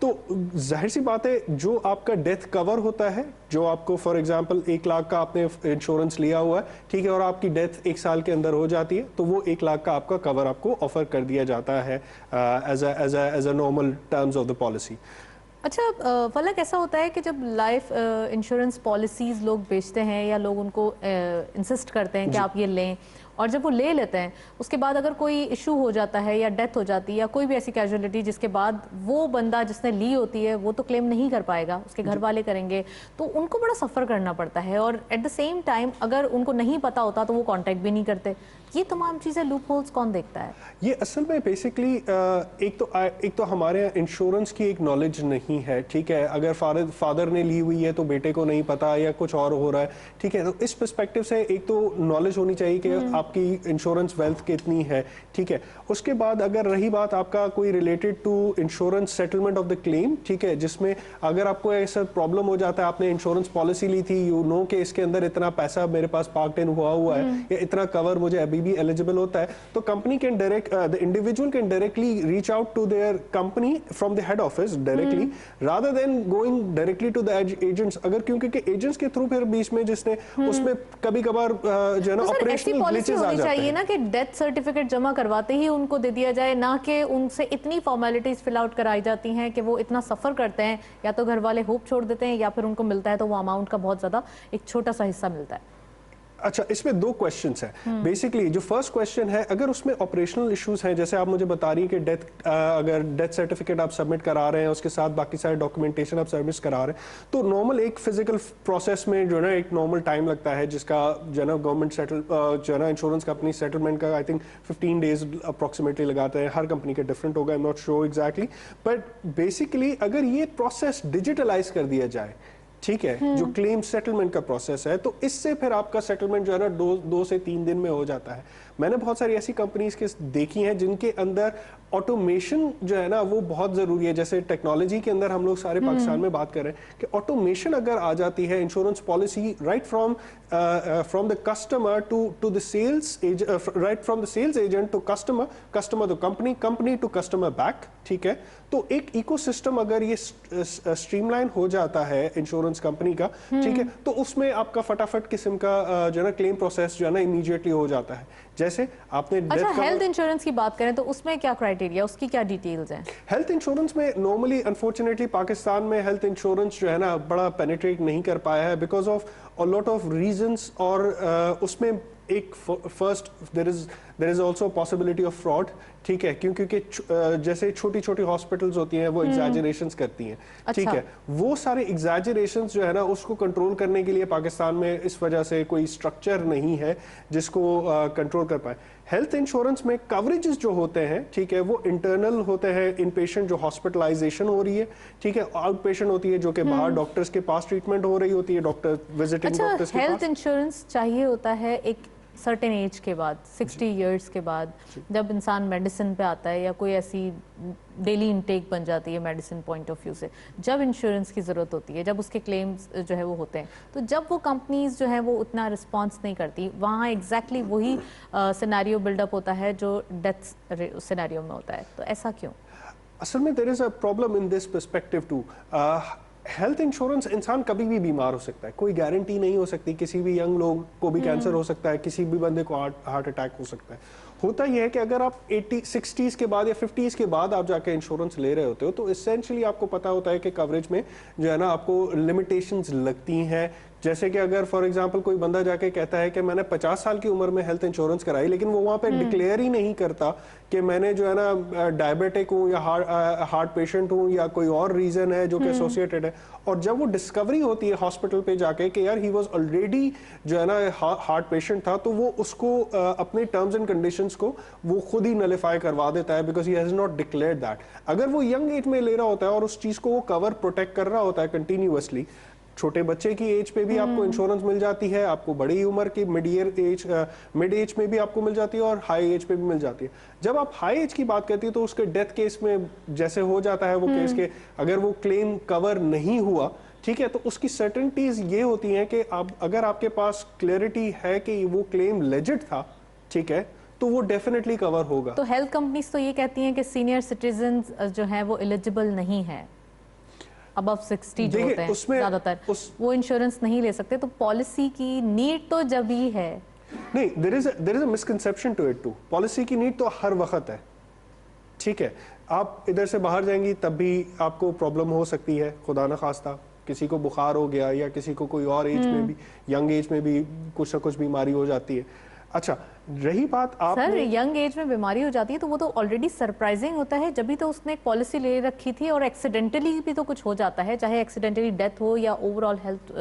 [SPEAKER 4] तो जाहिर सी बात है, जो आपका डेथ कवर होता है, जो आपको फॉर एग्जांपल 1 लाख का आपने इंश्योरेंस लिया हुआ है, ठीक है, और आपकी डेथ 1 साल के अंदर हो जाती है, तो वो 1 लाख का आपका कवर आपको ऑफर कर दिया जाता है as a normal terms of the policy.
[SPEAKER 1] अच्छा फलक, ऐसा होता है कि जब लाइफ इंश्योरेंस पॉलिसीज लोग बेचते हैं या लोग उनको इंसिस्ट करते हैं कि आप ये लें, और जब वो ले लेते हैं उसके बाद अगर कोई इशू हो जाता है या डेथ हो जाती है या कोई भी ऐसी कैजुअलिटी जिसके बाद वो बंदा जिसने ली होती है वो तो क्लेम नहीं कर पाएगा, उसके घर वाले करेंगे, तो उनको बड़ा सफ़र करना पड़ता है। और एट द सेम टाइम अगर उनको नहीं पता होता तो वो कांटेक्ट भी नहीं करते। ये तमाम चीज़ें लूप होल्स कौन देखता है?
[SPEAKER 4] ये असल में बेसिकली एक तो हमारे यहाँ इंश्योरेंस की एक नॉलेज नहीं है, ठीक है। अगर फादर ने ली हुई है तो बेटे को नहीं पता या कुछ और हो रहा है, ठीक है। तो इस पर्सपेक्टिव से एक तो नॉलेज होनी चाहिए कि आपकी इंश्योरेंस वेल्थ कितनी है, ठीक है। उसके बाद अगर रही बात आपका कोई related to insurance settlement of the claim, ठीक है, जिसमें अगर आपको ऐसा प्रॉब्लम हो जाता है, आपने इंश्योरेंस पॉलिसी ली थी, यू नो कि इसके अंदर इतना पैसा मेरे पास पार्कड इन हुआ है या इतना कवर मुझे अभी भी एलिजिबल होता है, तो company can the individual can directly reach out to their company from the head office directly, rather than going directly to the agents. अगर क्योंकि एजेंट्स के थ्रू फिर बीच में जिसने उसमें कभी कभार जो है ना ऑपरेशनल ग्लिचेस आ जाते
[SPEAKER 1] चाहिए
[SPEAKER 4] हैं
[SPEAKER 1] ना कि डेथ सर्टिफिकेट जमा करवाते ही उनको दे दिया जाए, ना कि उनसे इतनी फॉर्मेलिटीज फिल आउट कराई जाती हैं कि वो इतना सफर करते हैं, या तो घर वाले होप छोड़ देते हैं या फिर उनको मिलता है तो वो अमाउंट का बहुत ज्यादा एक छोटा सा हिस्सा मिलता है।
[SPEAKER 4] अच्छा, इसमें 2 क्वेश्चंस हैं बेसिकली। जो फर्स्ट क्वेश्चन है, अगर उसमें ऑपरेशनल इश्यूज हैं, जैसे आप मुझे बता रही हैं कि अगर डेथ सर्टिफिकेट आप सबमिट करा रहे हैं, उसके साथ बाकी सारे डॉक्यूमेंटेशन आप सबमिट करा रहे हैं, तो नॉर्मल एक फिजिकल प्रोसेस में जो है ना एक नॉर्मल टाइम लगता है, जिसका जो है ना गवर्नमेंट जो है ना इंश्योरेंस कंपनी सेटलमेंट का आई थिंक 15 डेज अप्रॉक्सीमेटली लगाते हैं। हर कंपनी के डिफरेंट होगा, I am not sure exactly, but basically अगर ये प्रोसेस डिजिटलाइज कर दिया जाए, ठीक है, जो क्लेम सेटलमेंट का प्रोसेस है, तो इससे फिर आपका सेटलमेंट जो है ना 2 से 3 दिन में हो जाता है। मैंने बहुत सारी ऐसी कंपनीज के देखी हैं जिनके अंदर ऑटोमेशन जो है ना वो बहुत जरूरी है। जैसे टेक्नोलॉजी के अंदर हम लोग सारे पाकिस्तान में बात कर रहे हैं कि ऑटोमेशन अगर आ जाती है, insurance policy right from the customer to the sales right from the sales agent to customer to company to customer back, ठीक है। तो एक इकोसिस्टम अगर ये स्ट्रीमलाइन हो जाता है इंश्योरेंस कंपनी का, ठीक है, तो उसमें आपका फटाफट किस्म का जो है ना क्लेम प्रोसेस जो है ना इमीडिएटली हो जाता है। जैसे आपने
[SPEAKER 1] अच्छा, हेल्थ इंश्योरेंस की बात करें तो उसमें क्या क्राइटेरिया, उसकी क्या डिटेल्स हैं?
[SPEAKER 4] हेल्थ इंश्योरेंस में नॉर्मली अनफॉर्चुनेटली पाकिस्तान में हेल्थ इंश्योरेंस जो है ना बड़ा पेनिट्रेट नहीं कर पाया है because of a lot of reasons. और उसमें एक first there is also possibility of fraud, ठीक है, क्योंकि जैसे छोटी छोटी हॉस्पिटल्स होती हैं वो एग्जैजरेशंस करती हैं, ठीक है। वो सारे एग्जैजरेशंस जो है ना उसको कंट्रोल करने के लिए पाकिस्तान में इस वजह से कोई स्ट्रक्चर नहीं है जिसको कंट्रोल कर पाए। हेल्थ इंश्योरेंस में कवरेजेस जो होते हैं, ठीक है, वो इंटरनल होते हैं। इन पेशेंट जो हॉस्पिटलाइजेशन हो रही है, ठीक है, आउट पेशेंट होती है जो कि बाहर डॉक्टर्स के पास ट्रीटमेंट हो रही होती है, डॉक्टर विजिटिंग डॉक्टर्स के पास।
[SPEAKER 1] हेल्थ इंश्योरेंस चाहिए होता है एक सर्टेन एज के बाद, 60 इयर्स के बाद, जब इंसान मेडिसिन पे आता है या कोई ऐसी डेली इनटेक बन जाती है मेडिसिन पॉइंट ऑफ व्यू से, जब इंश्योरेंस की ज़रूरत होती है, जब उसके क्लेम्स जो है वो होते हैं, तो जब वो कंपनीज जो है वो उतना रिस्पॉन्स नहीं करती, वहाँ एग्जैक्टली वही सिनेरियो बिल्डअप होता है जो डेथ सिनेरियो में होता है। तो ऐसा क्यों?
[SPEAKER 4] असल में there is a problem in this perspective too. Health insurance, इंसान कभी भी बीमार हो सकता है, कोई गारंटी नहीं हो सकती। किसी भी यंग लोग को भी कैंसर हो सकता है, किसी भी बंदे को हार्ट अटैक हो सकता है। होता यह है कि अगर आप 60s के बाद या 50s के बाद आप जाके इंश्योरेंस ले रहे होते हो तो इसेंशियली आपको पता होता है कि कवरेज में जो है ना आपको लिमिटेशंस लगती हैं। जैसे कि अगर फॉर एग्जांपल कोई बंदा जाके कहता है कि मैंने 50 साल की उम्र में हेल्थ इंश्योरेंस कराई, लेकिन वो वहाँ पे डिक्लेयर ही नहीं करता कि मैंने जो है ना डायबिटिक हूँ या हार्ट पेशेंट हूँ या कोई और रीजन है जो कि एसोसिएटेड है, और जब वो डिस्कवरी होती है हॉस्पिटल पे जाके कि यार ही वाज ऑलरेडी जो है ना हार्ट पेशेंट था, तो वो उसको अपने टर्म्स एंड कंडीशंस को वो खुद ही नलिफाई करवा देता है because he has not declared that. अगर वो यंग एज में ले रहा होता है और उस चीज को वो कवर प्रोटेक्ट कर रहा होता है कंटिन्यूअसली, छोटे बच्चे की एज पे भी आपको इंश्योरेंस मिल जाती है, आपको बड़ी उम्र की मिड एज में भी आपको मिल जाती है और हाई एज पे भी मिल जाती है। जब आप हाई एज की बात करती है तो उसके डेथ केस में जैसे हो जाता है वो केस के अगर वो क्लेम कवर नहीं हुआ, ठीक है, तो उसकी सर्टेनिटीज ये होती हैं कि आप अगर आपके पास क्लैरिटी है कि वो क्लेम लेजिट था, ठीक है, तो वो डेफिनेटली कवर होगा।
[SPEAKER 1] तो हेल्थ कंपनीज तो ये कहती हैं कि सीनियर सिटीजन्स जो है वो एलिजिबल नहीं है, अबव 60 जो होते हैं ज्यादातर वो इंश्योरेंस नहीं ले सकते, तो पॉलिसी की नीड तो जब ही है।
[SPEAKER 4] नहीं, there is a misconception to it too. Policy की नीड तो हर वक्त है, ठीक है, आप इधर से बाहर जाएंगी तब भी आपको प्रॉब्लम हो सकती है, खुदा न खास्ता किसी को बुखार हो गया या किसी को कोई और एज में भी यंग एज में भी कुछ ना कुछ बीमारी हो जाती है। अच्छा, रही बात आप
[SPEAKER 1] सर यंग एज में बीमारी हो जाती है तो वो तो ऑलरेडी सरप्राइजिंग होता है, जब भी तो उसने एक पॉलिसी ले रखी थी, और एक्सीडेंटली भी तो कुछ हो जाता है, चाहे एक्सीडेंटली डेथ हो या ओवरऑल हेल्थ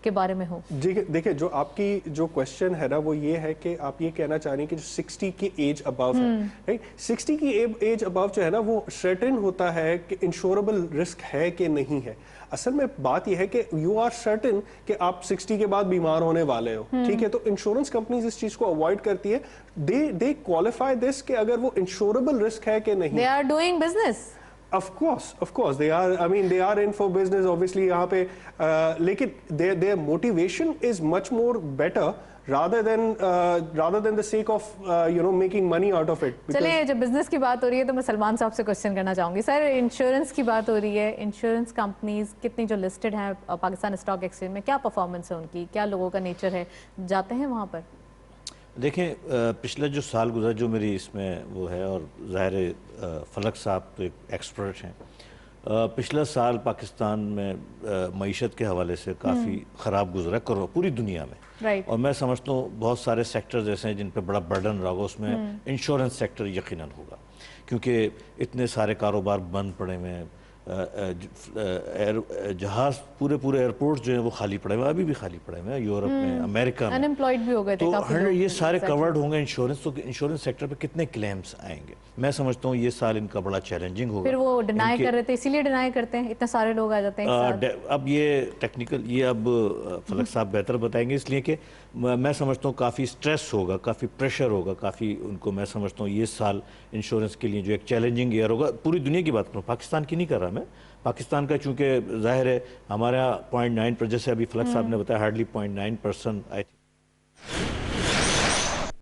[SPEAKER 1] के बारे में हो। देखिए,
[SPEAKER 4] जो आपकी जो क्वेश्चन है ना वो ये है कि आप ये कहना चाह रही हैं कि जो 60 की एज अबव है, राइट, 60 की एज अबव जो है ना वो सर्टेन होता है कि इंश्योरेबल रिस्क है कि नहीं है। असल में बात यह है कि यू आर सर्टेन कि आप 60 के बाद बीमार होने वाले हो, ठीक है, तो इंश्योरेंस कंपनीज इस चीज को अवॉइड करती है, दे क्वालिफाई दिस कि अगर वो इंश्योरेबल रिस्क है कि नहीं।
[SPEAKER 1] They are doing business,
[SPEAKER 4] of course they are, I mean they are in for business obviously यहाँ पे, लेकिन their motivation is much more better rather than the sake of making money out of it.
[SPEAKER 1] चलिए, जब business की बात हो रही है तो मैं सलमान साहब से क्वेश्चन करना चाहूंगी। सर, इंश्योरेंस की बात हो रही है, इंश्योरेंस कंपनीज कितनी जो लिस्टेड हैं पाकिस्तान स्टॉक एक्सचेंज में, क्या परफॉर्मेंस है उनकी, क्या लोगों का नेचर है, जाते हैं वहाँ पर?
[SPEAKER 3] देखें, पिछला जो साल गुजरा जो मेरी इसमें वो है, और ज़ाहिर फलक साहब तो एक एक्सपर्ट हैं, पिछला साल पाकिस्तान में मईशत के हवाले से काफ़ी ख़राब गुजरा पूरी दुनिया में,
[SPEAKER 1] right.
[SPEAKER 3] और मैं समझता हूँ बहुत सारे सेक्टर्स ऐसे हैं जिन पे बड़ा बर्डन रहा होगा, उसमें इंश्योरेंस सेक्टर यकीनन होगा, क्योंकि इतने सारे कारोबार बंद पड़े हुए हैं, जहाज पूरे एयरपोर्ट जो है वो खाली पड़े हुए, अभी भी खाली पड़े हुए हैं यूरोप में, अमेरिका में,
[SPEAKER 1] अनएम्प्लॉयड भी हो गए थे काफी लोग,
[SPEAKER 3] ये सारे कवर्ड होंगे इंश्योरेंस, तो इंश्योरेंस सेक्टर पे कितने क्लेम्स आएंगे। मैं समझता हूँ ये साल इनका बड़ा चैलेंजिंग होगा।
[SPEAKER 1] फिर वो डिनाई कर रहे थे, इसीलिए डिनाई करते हैं, इतने सारे लोग आ जाते हैं।
[SPEAKER 3] अब ये टेक्निकल, ये अब फलक साहब बेहतर बताएंगे, इसलिए कि मैं समझता हूँ काफ़ी स्ट्रेस होगा, काफ़ी प्रेशर होगा, काफ़ी उनको, मैं समझता हूँ ये साल इंश्योरेंस के लिए जो एक चैलेंजिंग ईयर होगा। पूरी दुनिया की बात करूँ, पाकिस्तान की नहीं कर रहा मैं, पाकिस्तान का चूंकि जाहिर है हमारा 0.9 पर, जैसे अभी फलक साहब ने बताया, हार्डली 0.9% आई थिंक